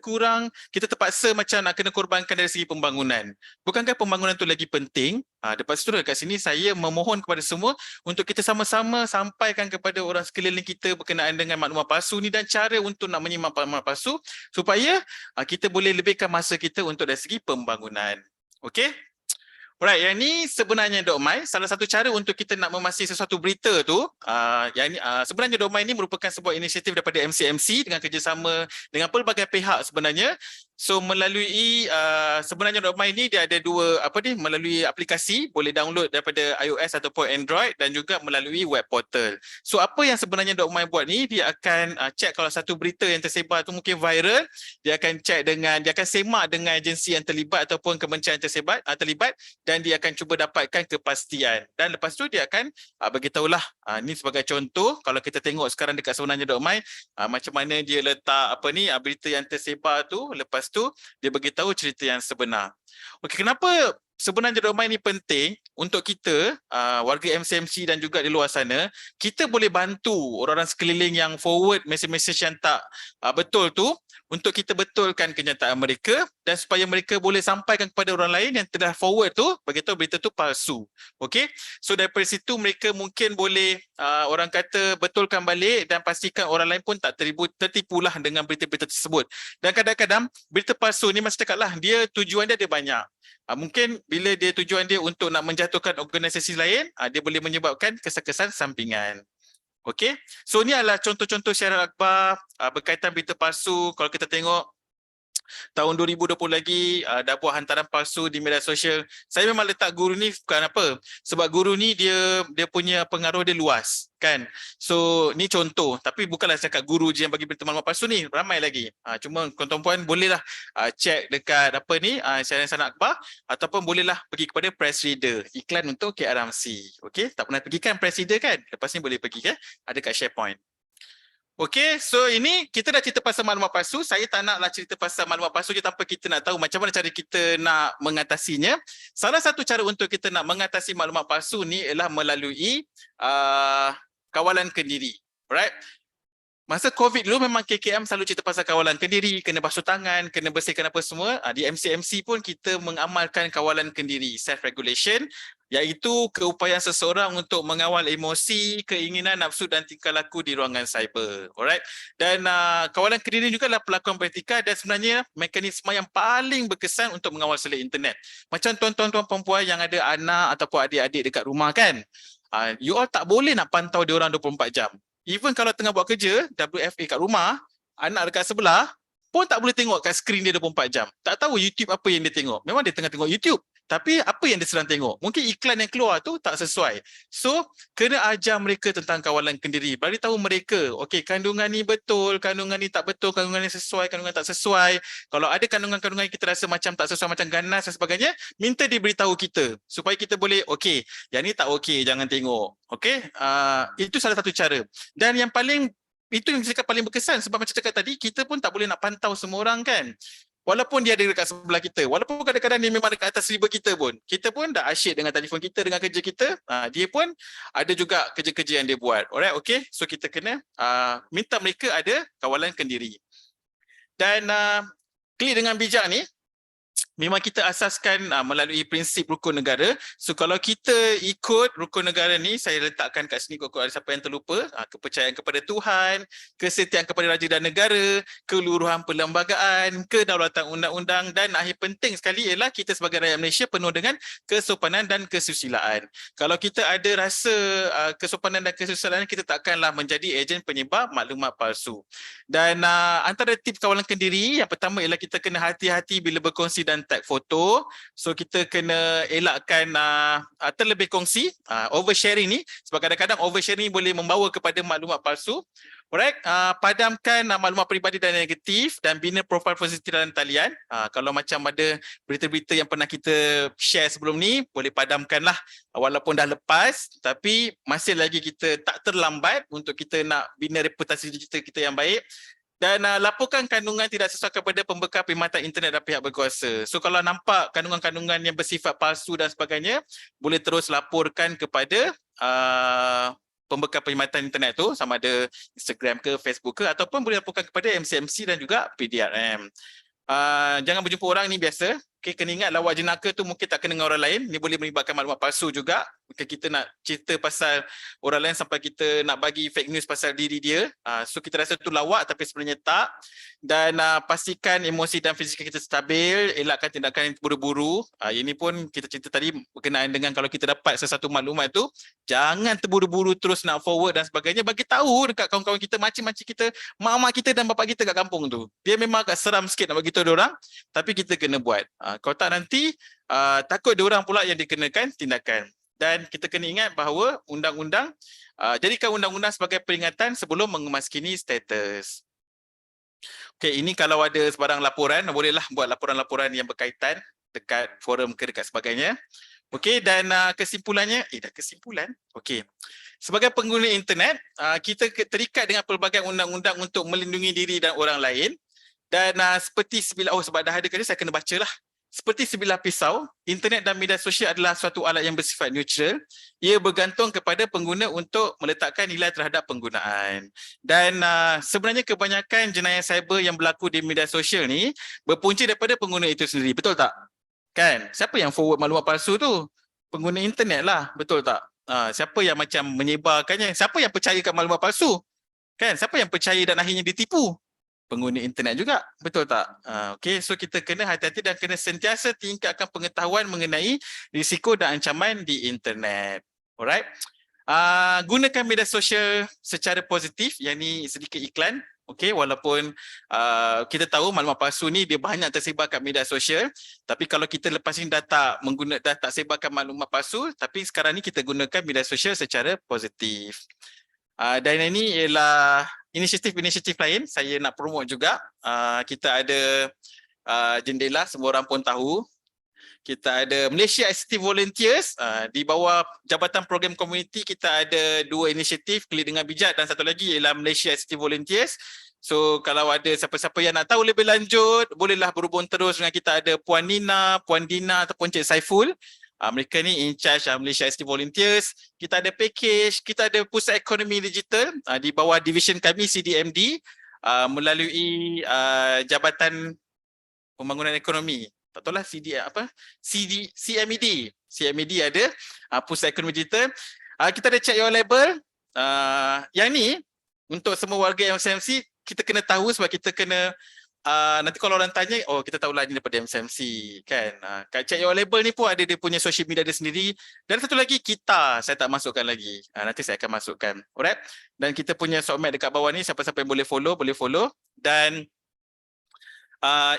terpaksa macam nak kena korbankan dari segi pembangunan. Bukankah pembangunan tu lagi penting? Lepas tu dekat sini saya memohon kepada semua untuk kita sama-sama sampaikan kepada orang sekeliling kita berkenaan dengan maklumat palsu ni dan cara untuk nak menyimak maklumat palsu supaya kita boleh lebihkan masa kita untuk dari segi pembangunan. Okey? Alright, yang ni sebenarnya Dok Mai, salah satu cara untuk kita nak memastikan sesuatu berita tu, sebenarnya Dok Mai ni merupakan sebuah inisiatif daripada MCMC dengan kerjasama dengan pelbagai pihak sebenarnya. So melalui sebenarnya Dok Mai ni dia ada dua melalui aplikasi, boleh download daripada iOS ataupun Android dan juga melalui web portal. So apa yang sebenarnya Dok Mai buat ni, dia akan check kalau satu berita yang tersebar tu mungkin viral, dia akan semak dengan agensi yang terlibat ataupun kementerian yang terlibat dan dia akan cuba dapatkan kepastian. Dan lepas tu dia akan beritahulah, ni sebagai contoh, kalau kita tengok sekarang dekat sebenarnya Dok Mai, macam mana dia letak berita yang tersebar tu, lepas tu dia beritahu cerita yang sebenar. Okey, kenapa sebenarnya Dok Mai ni penting untuk kita, warga MCMC dan juga di luar sana, kita boleh bantu orang-orang sekeliling yang forward mesej-mesej yang tak betul tu, untuk kita betulkan kenyataan mereka dan supaya mereka boleh sampaikan kepada orang lain yang telah forward tu, beritahu berita tu palsu. Okey, so daripada situ mereka mungkin boleh orang kata betulkan balik dan pastikan orang lain pun tak tertipulah dengan berita-berita tersebut. Dan kadang-kadang berita palsu ni, masa cakap lah, dia tujuan dia ada banyak. Mungkin bila dia tujuan dia untuk nak menjatuhkan organisasi lain, dia boleh menyebabkan kesan-kesan sampingan. Okey, so ni adalah contoh-contoh syiaran akhbar berkaitan berita palsu. Kalau kita tengok tahun 2020 lagi dah buat hantaran palsu di media sosial. Saya memang letak guru ni bukan apa, sebab guru ni dia punya pengaruh dia luas kan. So ni contoh, tapi bukanlah cakap guru je yang bagi berita maklumat palsu ni, ramai lagi. Cuma tuan-tuan bolehlah check dekat syiaran akhbar ataupun bolehlah pergi kepada press reader, iklan untuk KRMC. Okey, tak pernah pergi kan press reader kan? Lepas ni boleh pergi kan? Ada kat SharePoint. Okey, so ini kita dah cerita pasal maklumat palsu. Saya tak naklah cerita pasal maklumat palsu je tanpa kita nak tahu macam mana cara kita nak mengatasinya. Salah satu cara untuk kita nak mengatasi maklumat palsu ni ialah melalui kawalan kendiri. Alright? Masa COVID dulu memang KKM selalu cerita pasal kawalan kendiri, kena basuh tangan, kena bersihkan apa semua. Di MCMC pun kita mengamalkan kawalan kendiri, self-regulation, iaitu keupayaan seseorang untuk mengawal emosi, keinginan, nafsu dan tingkah laku di ruangan cyber. Alright? Dan kawalan kendiri juga adalah pelakuan beretika dan sebenarnya mekanisme yang paling berkesan untuk mengawal selit internet. Macam tuan-tuan perempuan yang ada anak ataupun adik-adik dekat rumah kan, you all tak boleh nak pantau dia orang 24 jam. Even kalau tengah buat kerja, WFA kat rumah, anak dekat sebelah pun tak boleh tengok kat skrin dia 24 jam. Tak tahu YouTube apa yang dia tengok. Memang dia tengah tengok YouTube, tapi apa yang dia sedang tengok? Mungkin iklan yang keluar tu tak sesuai. So, kena ajar mereka tentang kawalan kendiri. Bagi tahu mereka, okey, kandungan ni betul, kandungan ni tak betul, kandungan ni sesuai, kandungan tak sesuai. Kalau ada kandungan-kandungan yang kita rasa macam tak sesuai, macam ganas dan sebagainya, minta diberitahu kita supaya kita boleh, okey, yang ni tak okey, jangan tengok. Okey, itu salah satu cara. Dan yang paling, itu yang saya cakap paling berkesan sebab macam cakap tadi, kita pun tak boleh nak pantau semua orang kan. Walaupun dia ada dekat sebelah kita, walaupun kadang-kadang dia memang dekat atas riba kita pun dah asyik dengan telefon kita, dengan kerja kita, dia pun ada juga kerja-kerja yang dia buat. Alright, okay. So kita kena minta mereka ada kawalan kendiri. Dan klik dengan bijak ni, memang kita asaskan melalui prinsip rukun negara. So kalau kita ikut rukun negara ni, saya letakkan kat sini kot ada siapa yang terlupa, kepercayaan kepada Tuhan, kesetiaan kepada raja dan negara, keluruhan perlembagaan, kedaulatan undang-undang, dan akhir penting sekali ialah kita sebagai rakyat Malaysia penuh dengan kesopanan dan kesusilaan. Kalau kita ada rasa kesopanan dan kesusilaan, kita takkanlah menjadi ejen penyebar maklumat palsu. Dan antara tips kawalan kendiri, yang pertama ialah kita kena hati-hati bila berkongsi dan tag foto. So kita kena elakkan terlebih kongsi, oversharing ni, sebab kadang-kadang oversharing boleh membawa kepada maklumat palsu. Alright, padamkan maklumat peribadi dan negatif dan bina profil positif dalam talian. Kalau macam ada berita-berita yang pernah kita share sebelum ni, boleh padamkanlah walaupun dah lepas, tapi masih lagi kita tak terlambat untuk kita nak bina reputasi digital kita yang baik. Dan laporkan kandungan tidak sesuai kepada pembekal perkhidmatan internet dan pihak berkuasa. So kalau nampak kandungan-kandungan yang bersifat palsu dan sebagainya, boleh terus laporkan kepada pembekal perkhidmatan internet tu, sama ada Instagram ke, Facebook ke, ataupun boleh laporkan kepada MCMC dan juga PDRM. Jangan berjumpa orang ni biasa. Okay, kena ingat lawak jenaka tu mungkin tak kena dengan orang lain. Ni boleh melibatkan maklumat palsu juga. Kita nak cerita pasal orang lain sampai kita nak bagi fake news pasal diri dia. So kita rasa tu lawak tapi sebenarnya tak. Dan pastikan emosi dan fizikal kita stabil. Elakkan tindakan yang terburu-buru. Ini pun kita cerita tadi berkenaan dengan kalau kita dapat sesuatu maklumat tu, jangan terburu-buru terus nak forward dan sebagainya. Bagi tahu dekat kawan-kawan kita, makcik-makcik kita, mak-mak kita dan bapak kita kat kampung tu. Dia memang agak seram sikit nak bagi tahu dia orang, tapi kita kena buat. Kalau tak nanti takut dia orang pula yang dikenakan tindakan. Dan kita kena ingat bahawa undang-undang, jadikan undang-undang sebagai peringatan sebelum mengemaskini status. Okey, ini kalau ada sebarang laporan, bolehlah buat laporan-laporan yang berkaitan dekat forum ke dekat sebagainya. Okey, dan kesimpulannya, dah kesimpulan. Okey. Sebagai pengguna internet, kita terikat dengan pelbagai undang-undang untuk melindungi diri dan orang lain. Dan seperti sebilah, sebab dah ada kerja saya kena bacalah. Seperti sebilah pisau, internet dan media sosial adalah suatu alat yang bersifat neutral. Ia bergantung kepada pengguna untuk meletakkan nilai terhadap penggunaan. Dan sebenarnya kebanyakan jenayah cyber yang berlaku di media sosial ni berpunca daripada pengguna itu sendiri. Betul tak? Kan? Siapa yang forward maklumat palsu tu? Pengguna internet lah. Betul tak? Siapa yang macam menyebarkannya? Siapa yang percayakan maklumat palsu? Kan? Siapa yang percaya dan akhirnya ditipu? Pengguna internet juga, betul tak? Okay, so kita kena hati-hati dan kena sentiasa tingkatkan pengetahuan mengenai risiko dan ancaman di internet. Alright. Gunakan media sosial secara positif, yang ni sedikit iklan. Okay, walaupun kita tahu maklumat palsu ni dia banyak tersebar kat media sosial, tapi kalau kita lepas ni dah tak sebarkan maklumat palsu, tapi sekarang ni kita gunakan media sosial secara positif. Dan ini ialah inisiatif-inisiatif lain saya nak promote juga. Kita ada jendela, semua orang pun tahu. Kita ada Malaysia ICT Volunteers. Di bawah Jabatan Program Komuniti kita ada 2 inisiatif, Klik dengan Bijak, dan satu lagi ialah Malaysia ICT Volunteers. So kalau ada siapa-siapa yang nak tahu lebih lanjut, bolehlah berhubung terus dengan kita. Ada Puan Nina, Puan Dina ataupun Cik Saiful. Mereka ni in charge Malaysia ICT Volunteers. Kita ada package, kita ada pusat ekonomi digital di bawah division kami CDMD melalui Jabatan Pembangunan Ekonomi. Tak tahu lah CMED. CMED ada pusat ekonomi digital. Kita ada check your label. Yang ni untuk semua warga MCMC kita kena tahu, sebab kita kena nanti kalau orang tanya, oh kita tahulah ni daripada MCMC kan. Kat Check Your Label ni pun ada dia punya social media dia sendiri. Dan satu lagi kita, saya tak masukkan lagi. Nanti saya akan masukkan. Alright. Dan kita punya sokmed dekat bawah ni, siapa-siapa yang boleh follow. Dan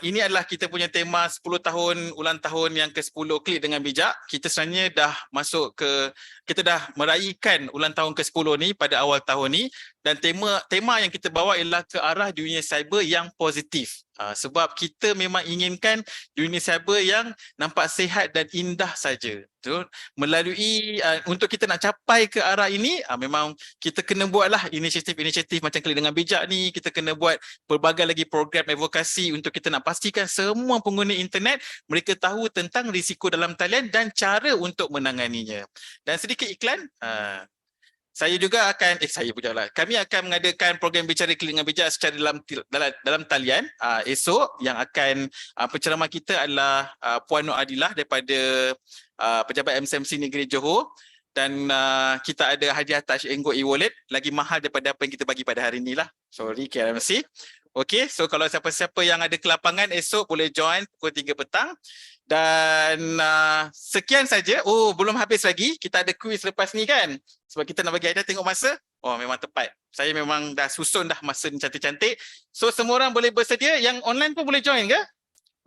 ini adalah kita punya tema 10 tahun ulang tahun yang ke-10 Klik dengan Bijak. Kita sebenarnya dah masuk ke kita dah meraihkan ulang tahun ke-10 ni pada awal tahun ni, dan tema yang kita bawa ialah ke arah dunia cyber yang positif. Sebab kita memang inginkan dunia cyber yang nampak sihat dan indah saja. Melalui untuk kita nak capai ke arah ini, memang kita kena buatlah inisiatif-inisiatif macam Klik Dengan Bijak ni. Kita kena buat pelbagai lagi program advokasi untuk kita nak pastikan semua pengguna internet mereka tahu tentang risiko dalam talian dan cara untuk menanganinya. Dan sedikit iklan, saya juga akan, kami akan mengadakan program Bicara Klik Dengan Bijak secara dalam talian esok, yang akan penceramah kita adalah Puan Nur Adilah daripada Pejabat MCMC Negeri Johor, dan kita ada hadiah Touch and Go e-wallet lagi mahal daripada apa yang kita bagi pada hari ni lah. Sorry KMC. Okay, so kalau siapa-siapa yang ada kelapangan esok boleh join pukul 3 petang. Dan sekian saja. Oh, belum habis lagi. Kita ada kuis lepas ni kan. Sebab kita nak bagi hadiah, tengok masa. Oh, memang tepat. Saya memang dah susun dah masa ni cantik-cantik. So semua orang boleh bersedia. Yang online pun boleh join ke?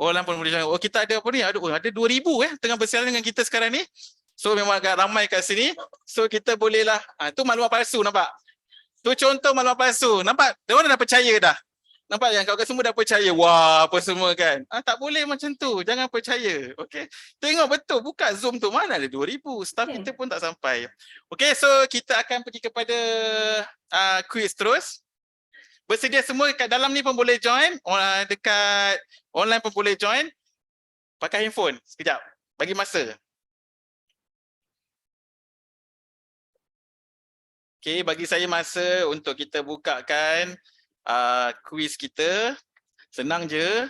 Oh, online pun boleh join. Oh, kita ada apa ni? Ada 2,000 tengah bersiaran dengan kita sekarang ni. So memang agak ramai kat sini. So kita bolehlah. Tu maklumat palsu, nampak? Tu contoh maklumat palsu. Nampak? Dia orang dah percaya dah. Nampak yang kawan-kawan semua dah percaya. Wah, apa semua kan. Tak boleh macam tu. Jangan percaya. Okay. Tengok betul. Buka Zoom tu. Mana ada 2,000. Staff kita pun tak sampai. Okay, so kita akan pergi kepada quiz terus. Bersedia semua kat dalam ni pun boleh join. Dekat online pun boleh join. Pakai handphone. Sekejap. Bagi masa. Okay, bagi saya masa untuk kita bukakan kuis kita. Senang je.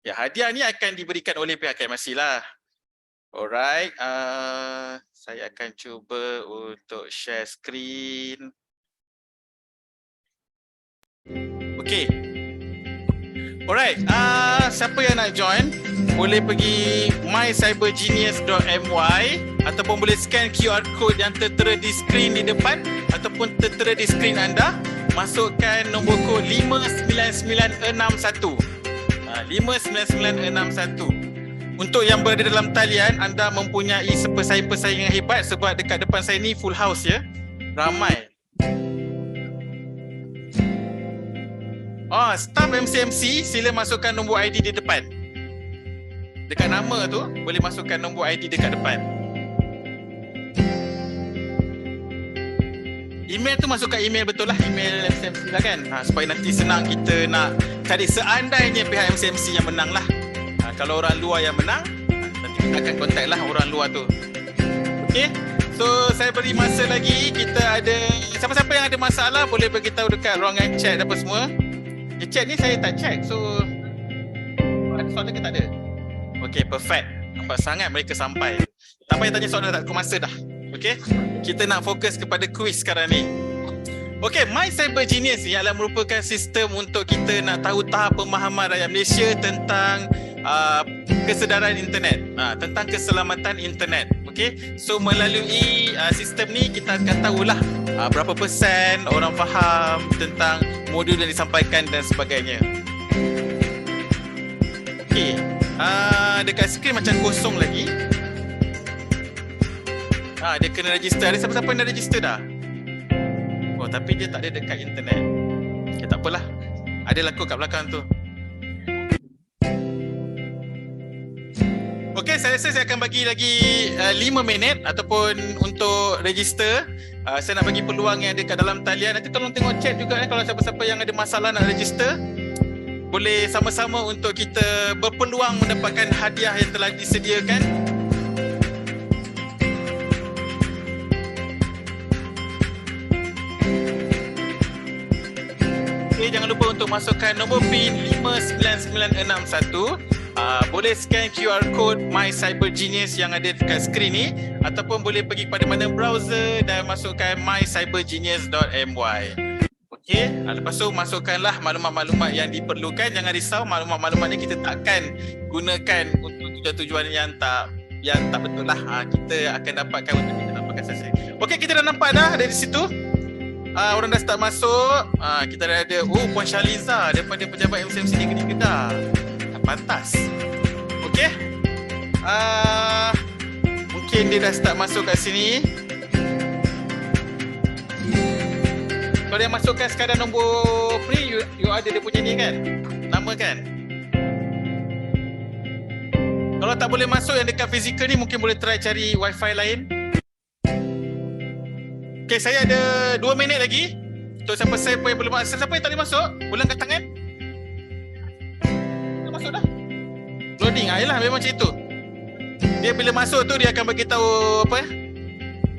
Ya, hadiah ni akan diberikan oleh pihak KMC lah. Alright. Saya akan cuba untuk share screen. Okay. Alright. Siapa yang nak join, boleh pergi mycybergenius.my ataupun boleh scan QR code yang tertera di skrin di depan ataupun tertera di skrin anda. Masukkan nombor kod 59961. 59961. Untuk yang berada dalam talian, anda mempunyai pesaing-pesaing yang hebat sebab dekat depan saya ni full house ya. Ramai. Staff MCMC sila masukkan nombor ID di depan. Dekat nama tu boleh masukkan nombor ID dekat depan. Email tu masukkan email betul lah, email MCMC lah kan. Supaya nanti senang kita nak cari seandainya pihak MCMC yang menang lah. Kalau orang luar yang menang, nanti kita akan contact lah orang luar tu. Okay, so saya beri masa lagi. Kita ada, siapa-siapa yang ada masalah boleh beritahu dekat ruangan chat apa semua. Chat ni saya tak check, so ada soalan ke tak ada? Okay, perfect. Nampak sangat mereka sampai. Tak payah tanya soalan, tak cukup masa dah. Okay, kita nak fokus kepada kuis sekarang ni. Okay, My Cyber Genius ni adalah merupakan sistem untuk kita nak tahu tahap pemahaman rakyat Malaysia tentang kesedaran internet, tentang keselamatan internet. Okay, so melalui sistem ni kita akan tahulah berapa persen orang faham tentang modul yang disampaikan dan sebagainya. Okay, dekat skrin macam kosong lagi. Dia kena register. Ada siapa-siapa yang dah register dah? Oh, tapi dia tak ada dekat internet. Okay, tak apalah. Ada laku kat belakang tu. Okay, saya rasa saya akan bagi lagi 5 minit ataupun untuk register. Saya nak bagi peluang yang ada kat dalam talian. Nanti tolong tengok chat juga kalau siapa-siapa yang ada masalah nak register. Boleh sama-sama untuk kita berpeluang mendapatkan hadiah yang telah disediakan. Okay, jangan lupa untuk masukkan nombor PIN 59961. Boleh scan QR code My Cyber Genius yang ada dekat skrin ni ataupun boleh pergi pada mana browser dan masukkan mycybergenius.my. Okey, lepas tu masukkanlah maklumat-maklumat yang diperlukan. Jangan risau, maklumat-maklumat ni kita takkan gunakan untuk tujuan-tujuan yang tak betul lah. Kita akan dapatkan untuk kita dapatkan selesai. Okey, kita dah nampak dah dari situ. Orang dah start masuk. Kita dah ada Puan Syaliza daripada Pejabat MCMC Negeri Kedah. pantas. Okey. Mungkin dia dah start masuk kat sini. Kalau dia masukkan sekadar nombor free, you ada dia punya ni kan? Nama kan? Kalau tak boleh masuk yang dekat fizikal ni, mungkin boleh try cari wifi lain. Okay, saya ada 2 minit lagi. Untuk siapa yang belum masuk. Siapa yang tak boleh masuk? Boleh angkat tangan. Dah masuk dah. Loading, yelah memang macam itu. Dia bila masuk tu dia akan bagi tahu apa?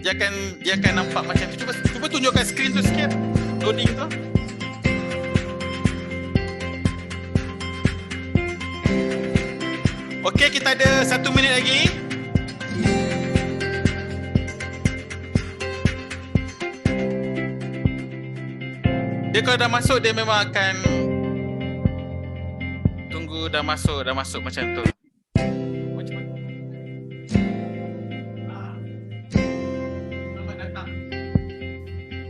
Dia akan nampak macam tu. Cuba tunjukkan skrin tu sikit. Loading tu. Okey, kita ada 1 minit lagi. Dia kalau dah masuk, dia memang akan tunggu dah masuk macam tu. Macam mana? Selamat datang.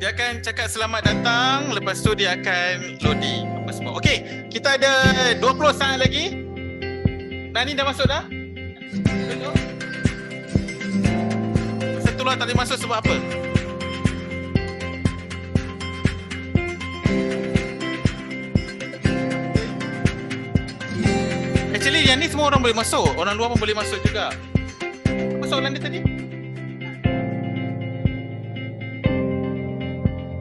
Dia akan cakap selamat datang, lepas tu dia akan loading apa semua. Okey, kita ada 20 saat lagi. Nani dah masuk dah? Belum? Satu lah tak boleh masuk sebab apa? Actually yang ni semua orang boleh masuk. Orang luar pun boleh masuk juga. Apa soalan dia tadi?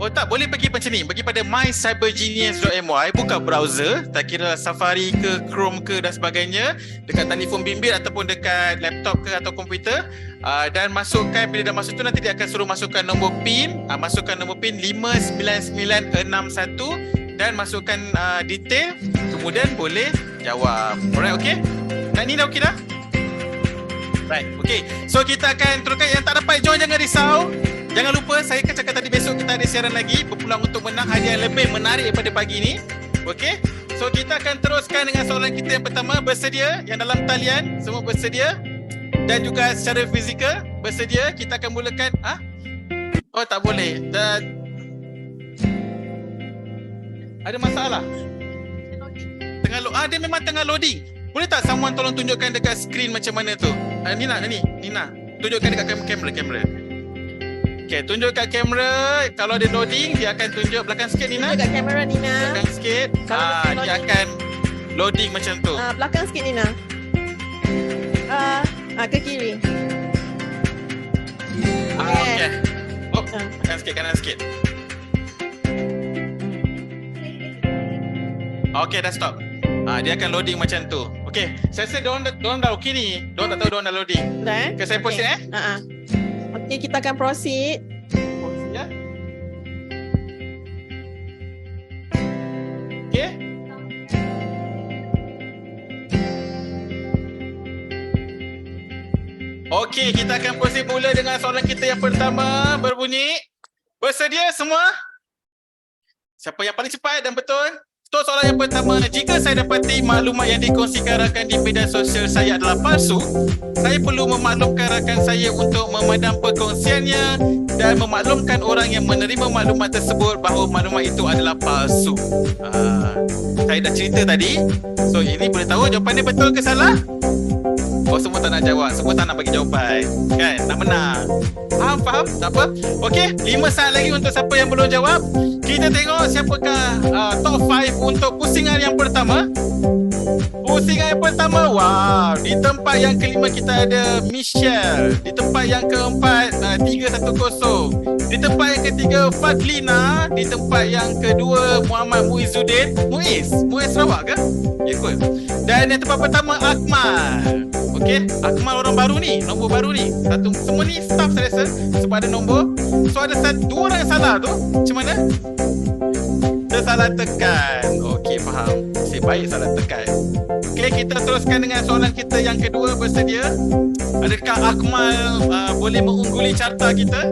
Oh tak, boleh pergi macam ni. Pergi pada mycybergenius.my. Buka browser, tak kira Safari ke, Chrome ke dan sebagainya, dekat telefon bimbit ataupun dekat laptop ke atau komputer, dan masukkan. Bila dah masuk tu, nanti dia akan suruh masukkan nombor PIN. Masukkan nombor PIN 59961 dan masukkan detail. Kemudian boleh jawab. Alright, okay? Nak ni dah okay dah? Right, okay. So kita akan teruskan. Yang tak dapat join jangan risau. Jangan lupa, saya kan cakap tadi besok kita ada siaran lagi. Berpeluang untuk menang hadiah yang lebih menarik daripada pagi ni. Okay? So kita akan teruskan dengan soalan kita yang pertama. Bersedia? Yang dalam talian semua bersedia? Dan juga secara fizikal bersedia? Kita akan mulakan. Oh tak boleh. Ada masalah? Dia memang tengah loading. Boleh tak someone tolong tunjukkan dekat skrin macam mana tu? Nina. Tunjukkan dekat kamera. Okay, tunjuk kat kamera. Kalau dia loading, dia akan tunjuk belakang sikit, Nina. Tunjuk kat kamera, Nina. Belakang sikit. Dia akan loading macam tu. Belakang sikit, Nina. Ke kiri. Okay. Kanan sikit. Okay, dah stop. Dia akan loading macam tu. Okay, saya rasa diorang dah okay ni. Diorang tak tahu diorang dah loading. Dah Okay, saya proceed Okay, kita akan proceed. Ya. Okay. Okay, kita akan proceed mula dengan soalan kita yang pertama. Berbunyi, bersedia semua? Siapa yang paling cepat dan betul? Untuk soalan yang pertama, jika saya dapati maklumat yang dikongsikan rakan di media sosial saya adalah palsu, saya perlu memaklumkan rakan saya untuk memadam perkongsiannya dan memaklumkan orang yang menerima maklumat tersebut bahawa maklumat itu adalah palsu. Saya dah cerita tadi. So ini boleh tahu jawapan dia betul ke salah? Oh, semua tak nak jawab. Semua tak nak bagi jawapan. Kan? Nak menang. Faham? Tak apa. Okey, 5 saat lagi untuk siapa yang belum jawab. Kita tengok siapakah top 5 untuk pusingan yang pertama. Pusingan yang pertama, wow. Di tempat yang kelima kita ada Michelle. Di tempat yang keempat, 310. Di tempat yang ketiga, Fadlina. Di tempat yang kedua, Muhammad Muizuddin. Muiz Sarawak ke? Ya, cool. Dan yang tempat pertama, Akmal. Okey, Akmal orang baru ni, nombor baru ni. Semua ni staff saya rasa sebab ada nombor. So ada 2 orang yang salah tu. Macam mana? Salah tekan. Okey, faham. Nasib baik salah tekan. Okey, kita teruskan dengan soalan kita yang kedua. Bersedia? Adakah Akmal boleh mengungguli carta kita?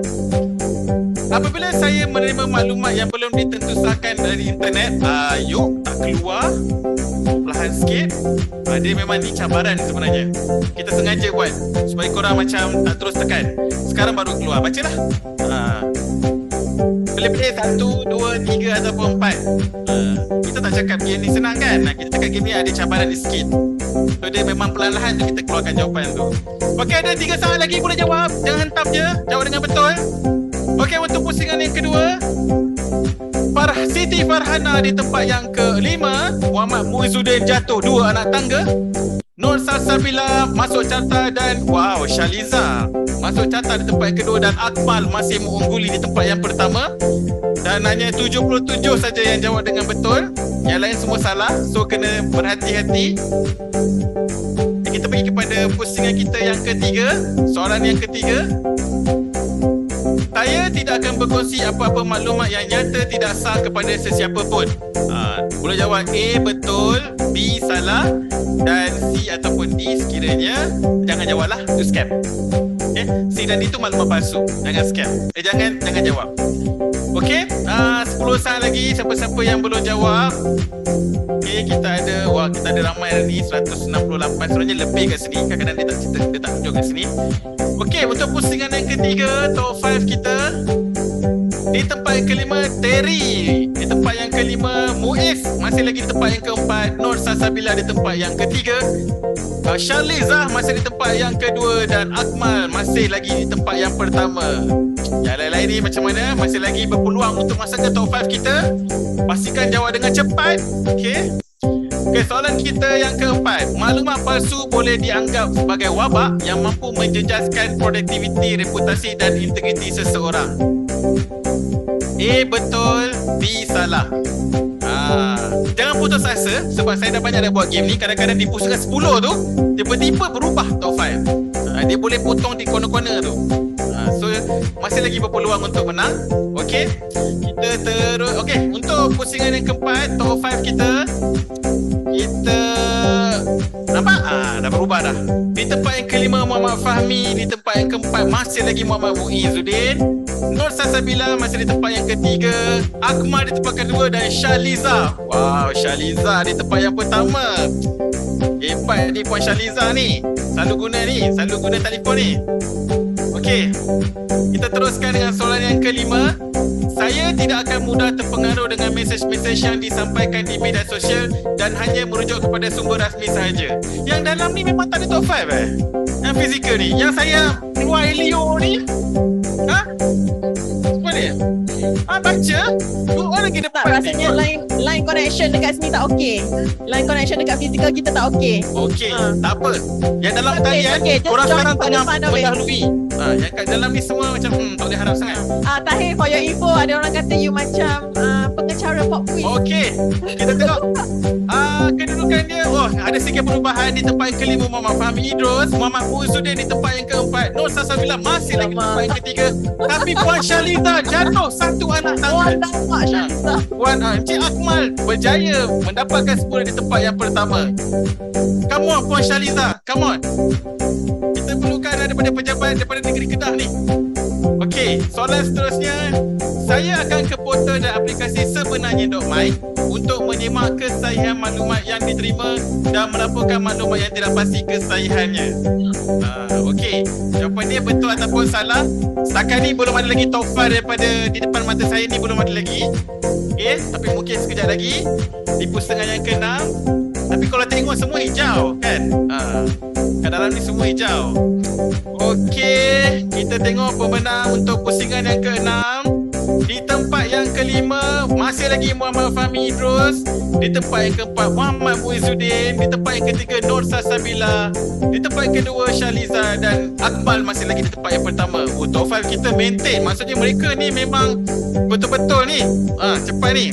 Apabila saya menerima maklumat yang belum ditentusakan dari internet, yuk tak keluar. Perlahan sikit. Dia memang ni cabaran sebenarnya. Kita sengaja buat supaya korang macam tak terus tekan. Sekarang baru keluar. Bacalah. Pilih 1, 2, 3 ataupun 4. Kita tak cakap game ni senang kan? Kita cakap game ni ada cabaran ni sikit. So dia memang perlahan-lahan tu kita keluarkan jawapan tu. Okey, ada 3 soalan lagi boleh jawab. Jangan hentam je, jawab dengan betul. Okey, untuk pusingan yang kedua, Siti Farhana di tempat yang ke-5, Muhammad Muizzuddin jatuh 2 anak tangga, Nur Salsabila masuk carta dan Shaliza masuk carta di tempat yang kedua, dan Akmal masih mengungguli di tempat yang pertama. Dan hanya 77 saja yang jawab dengan betul. Yang lain semua salah. So kena berhati-hati. Kita pergi kepada pusingan kita yang ketiga. Soalan yang ketiga. Saya tidak akan berkongsi apa-apa maklumat yang nyata tidak sah kepada sesiapa pun. Boleh jawab A betul, B salah, dan C ataupun D sekiranya jangan jawablah, itu scam. Okay? C dan D itu maklumat palsu. Jangan scam. Jangan jawab. Okey, 10 saat lagi siapa-siapa yang belum jawab. Okey, kita ada ramai hari ni 168, sebenarnya lebih kat sini. Kadang-kadang dia tak tunjuk kat sini. Okey, untuk pusingan yang ketiga, top 5 kita. Di tempat yang kelima, Terry. Di tempat yang kelima, Muiz. Masih lagi di tempat yang keempat, Nur Salsabila di tempat yang ketiga, Shaliza masih di tempat yang kedua, dan Akmal masih lagi di tempat yang pertama. Yang lain-lain ni macam mana? Masih lagi berpeluang untuk masuk ke top 5 kita. Pastikan jawab dengan cepat. Okey. Okey, soalan kita yang keempat. Maklumat palsu boleh dianggap sebagai wabak yang mampu menjejaskan produktiviti, reputasi dan integriti seseorang. A betul, B salah. Jangan putus asa sebab saya dah banyak dah buat game ni. Kadang-kadang di pusingan 10 tu tiba-tiba berubah top 5. Dia boleh potong di corner-corner tu. So masih lagi berpeluang untuk menang. Okey, kita terus. Okey, untuk pusingan yang keempat, top 5 kita nampak? Dah berubah dah. Di tempat yang kelima, Muhammad Fahmi. Di tempat yang keempat masih lagi Muhammad Muizzuddin. Nur Salsabila masih di tempat yang ketiga, Akmal di tempat kedua, dan Shaliza. Shaliza di tempat yang pertama. Hebat ni Puan Shaliza ni. Selalu guna telefon ni. Okey, kita teruskan dengan soalan yang kelima. Saya tidak akan mudah terpengaruh dengan mesej-mesej yang disampaikan di media sosial dan hanya merujuk kepada sumber rasmi sahaja. Yang dalam ni memang tak ada top 5 Yang fizikal ni. Yang saya keluar Elio ni. Apa ni? Baca. Dua lagi depan. Rasanya line connection dekat sini tak okey. Line connection dekat fizikal kita tak okey. Okey, tak apa. Yang dalam talian, korang sekarang tengah mendahului. Yang kat dalam ni semua macam tak boleh harap sangat. Tahir, for your info, ada orang kata you macam pengacara pop quiz. Okey, kita tengok kedudukan dia. Ada sikit perubahan. Di tempat yang kelima, Muhammad Fahmi Idrus. Muhammad Muizzuddin di tempat yang keempat. Nur Salsabila masih lagi di tempat yang ketiga. Tapi Puan Shaliza jatuh 1 anak tangga. Puan Encik Akmal berjaya mendapatkan 10 di tempat yang pertama. Come on Puan Shaliza, come on. Kita perlukan daripada pejabat daripada negeri Kedah ni. Okey, soalan seterusnya. Saya akan ke portal dan aplikasi sebenarnya.my untuk menyemak kesahihan maklumat yang diterima dan melaporkan maklumat yang tidak pasti kesahihannya. Okey, jawapan dia betul ataupun salah. Setakat ni belum ada lagi top 5 daripada di depan mata saya ni, belum ada lagi. Okey, tapi mungkin sekejap lagi di pusingan yang ke-6. Tapi kalau tengok semua hijau kan? Kat dalam ni semua hijau. Okey, kita tengok pemenang untuk pusingan yang ke-6. Di tempat yang kelima masih lagi Muhammad Fahmi Idrus. Di tempat yang keempat Muhammad Muizzuddin. Di tempat yang ketiga Nur Salsabila. Di tempat yang kedua Shaliza, dan Akmal masih lagi di tempat yang pertama. Top 5 kita maintain. Maksudnya mereka ni memang betul-betul ni cepat ni.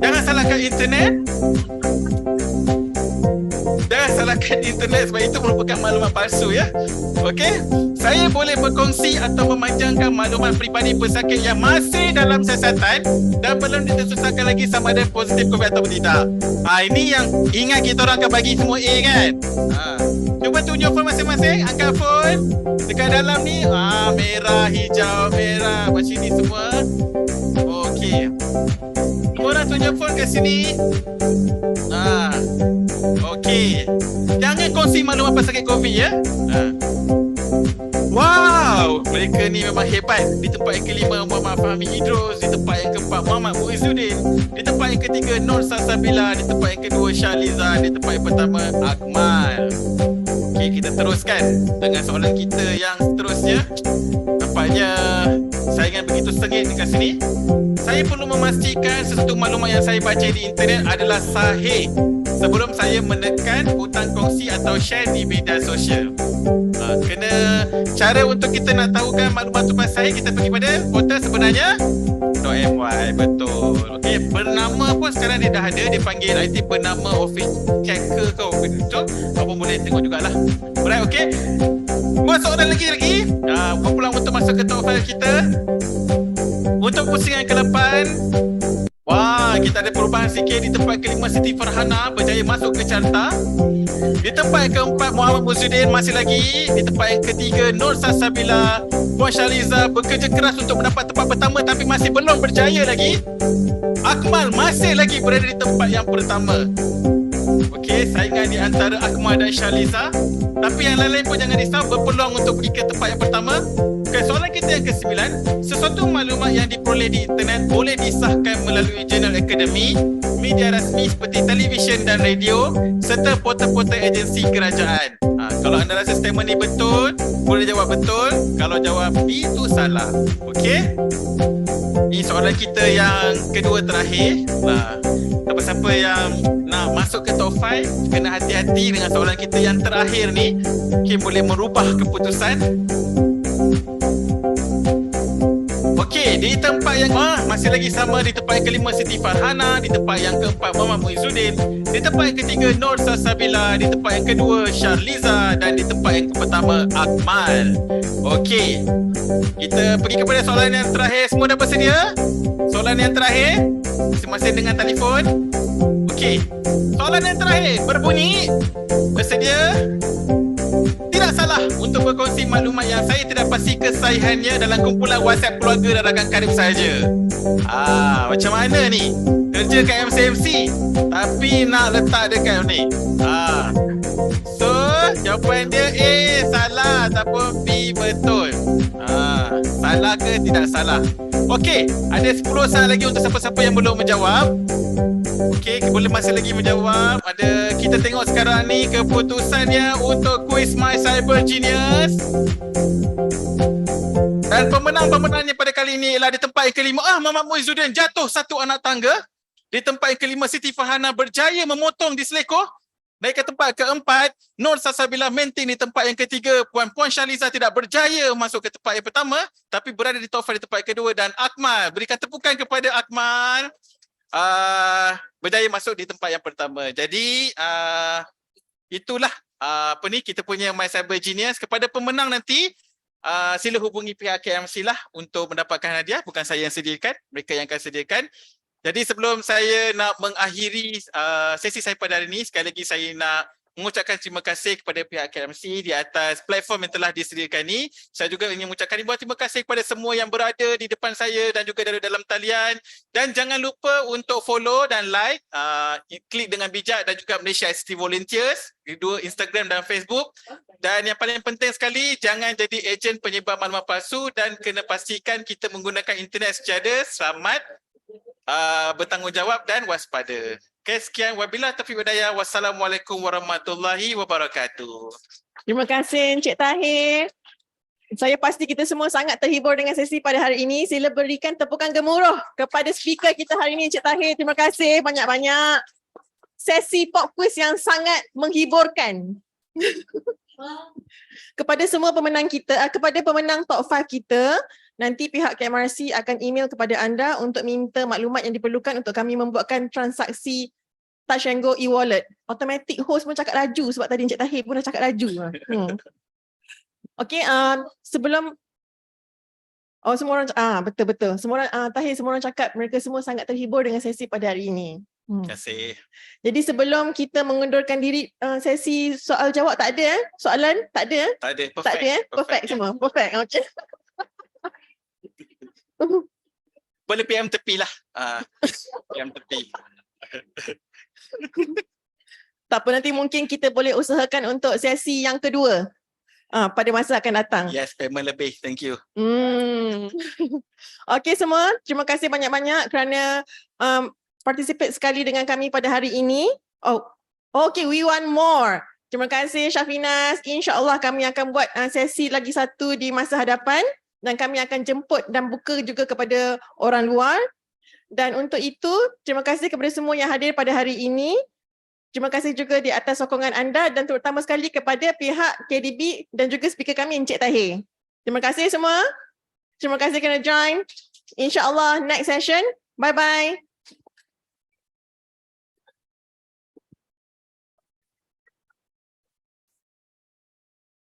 Jangan salahkan internet. Jangan salahkan internet sebab itu merupakan maklumat palsu ya. Okey, saya boleh berkongsi atau memanjangkan maklumat peribadi pesakit yang masih dalam siasatan dan belum ditersusahkan lagi sama ada positif COVID atau tidak. Ini yang ingat kita orang akan bagi semua A kan. Cuba tunjuk phone masing-masing, angkat phone. Dekat dalam ni merah, hijau, merah, macam ni semua. Okey. Semua orang tunjuk phone kat sini. Okey. Jangan kongsi maklumat pesakit COVID ya. Wow, mereka ni memang hebat. Di tempat yang kelima Muhammad Fahmi Idrus, di tempat yang keempat Muhammad Muizzuddin, di tempat yang ketiga Nur Salsabila, di tempat yang kedua Syahliza, di tempat yang pertama Akmal. Okey, kita teruskan dengan soalan kita yang seterusnya. Nampaknya saingan begitu sengit dekat sini. Saya perlu memastikan sesuatu maklumat yang saya baca di internet adalah sahih sebelum saya menekan butang kongsi atau share di media sosial. Kena cara untuk kita nak tahukan maklumat tu pasal kita pergi pada portal sebenarnya .my. Betul. Okey, bernama pun sekarang dia dah ada, dia panggil I think bernama official checker ke betul. Apa boleh tengok jugalah. Alright, okey. Buat soalan lagi. Berpulang untuk masuk ke top 5 kita. Untuk pusingan ke-8, wah, kita ada perubahan sikit. Di tempat kelima Siti Farhana berjaya masuk ke carta. Di tempat yang keempat Muhammad Muizzuddin masih lagi. Di tempat yang ketiga Nur Salsabila, Puan Syahliza bekerja keras untuk mendapat tempat pertama tapi masih belum berjaya lagi. Akmal masih lagi berada di tempat yang pertama. Okey, saingan di antara Akmal dan Syahliza. Tapi yang lain-lain pun jangan risau, berpeluang untuk pergi ke tempat yang pertama. Okay, soalan kita yang ke-9. Sesuatu maklumat yang diperoleh di internet boleh disahkan melalui jurnal akademi, media rasmi seperti televisyen dan radio, serta portal-portal agensi kerajaan. Kalau anda rasa statement ni betul, boleh jawab betul. Kalau jawab B itu salah. Okey? Ini soalan kita yang kedua terakhir. Siapa-siapa yang nak masuk ke top 5, kena hati-hati dengan soalan kita yang terakhir ni. Mungkin boleh merubah keputusan. Okey, di tempat yang masih lagi sama. Di tempat yang kelima Siti Farhana, di tempat yang keempat Muhammad Muizzuddin, di tempat yang ketiga Nur Salsabila, di tempat yang kedua Syahliza dan di tempat yang pertama Akmal. Okey, kita pergi kepada soalan yang terakhir. Semua dah bersedia? Soalan yang terakhir, masing-masing dengan telefon. Okey, soalan yang terakhir berbunyi, bersedia? Tidak salah untuk berkongsi maklumat yang saya tidak pasti kesahihannya dalam kumpulan WhatsApp keluarga dan rakan karib sahaja. Macam mana ni? Kerja kat MCMC tapi nak letak dekat ni. So, jawapan dia A salah ataupun B betul. Salah ke tidak salah? Okey, ada 10 saat lagi untuk siapa-siapa yang belum menjawab. Okey, boleh masih lagi menjawab. Kita tengok sekarang ni keputusannya untuk kuis My Cyber Genius. Dan pemenang-pemenangnya pada kali ini ialah di tempat yang kelima Muhammad Muizzuddin jatuh satu anak tangga. Di tempat yang kelima Siti Farhana berjaya memotong di selekoh. Naik ke tempat keempat Nur Salsabila maintain di tempat yang ketiga. Puan Syahliza tidak berjaya masuk ke tempat yang pertama tapi berada di top 5 di tempat yang kedua. Dan Akmal, berikan tepukan kepada Akmal, berjaya masuk di tempat yang pertama. Jadi itulah kita punya My Cyber Genius. Kepada pemenang nanti sila hubungi pihak KMC lah untuk mendapatkan hadiah. Bukan saya yang sediakan, mereka yang akan sediakan. Jadi sebelum saya nak mengakhiri sesi saya pada hari ini, sekali lagi saya nak mengucapkan terima kasih kepada pihak KMC di atas platform yang telah disediakan ini. Saya juga ingin mengucapkan ribuan terima kasih kepada semua yang berada di depan saya dan juga dari dalam talian. Dan jangan lupa untuk follow dan like, klik dengan bijak dan juga Malaysia ICT Volunteers di dua Instagram dan Facebook. Dan yang paling penting sekali, jangan jadi ejen penyebar maklumat palsu dan kena pastikan kita menggunakan internet secara selamat, bertanggungjawab dan waspada. Okay, sekian. Wabillahi taufiq wal hidayah. Wassalamualaikum warahmatullahi wabarakatuh. Terima kasih Encik Tahir. Saya pasti kita semua sangat terhibur dengan sesi pada hari ini. Sila berikan tepukan gemuruh kepada speaker kita hari ini Encik Tahir. Terima kasih banyak-banyak. Sesi pop quiz yang sangat menghiburkan. Kepada semua pemenang kita, kepada pemenang top 5 kita, nanti pihak KMRC akan email kepada anda untuk minta maklumat yang diperlukan untuk kami membuatkan transaksi Touch and Go e-wallet. Automatic host pun cakap laju sebab tadi Encik Tahir pun dah cakap laju. Okey, sebelum semua orang betul-betul. Semua orang Tahir, semua orang cakap mereka semua sangat terhibur dengan sesi pada hari ini. Terima kasih. Jadi sebelum kita mengundurkan diri, sesi soal jawab tak ada soalan? Tak ada? Tak ada. Perfect. Tak ada Perfect semua. Perfect. Okey. Boleh PM tepi lah. PM tepi. Tak apa, nanti mungkin kita boleh usahakan untuk sesi yang kedua. pada masa akan datang. Yes, payment lebih. Thank you. Okey semua, terima kasih banyak-banyak kerana participate sekali dengan kami pada hari ini. Okay, we want more. Terima kasih Syafinas. InsyaAllah kami akan buat sesi lagi satu di masa hadapan dan kami akan jemput dan buka juga kepada orang luar. Dan untuk itu, terima kasih kepada semua yang hadir pada hari ini. Terima kasih juga di atas sokongan anda dan terutama sekali kepada pihak KDB dan juga speaker kami Encik Tahir. Terima kasih semua. Terima kasih kerana join. InsyaAllah next session. Bye-bye.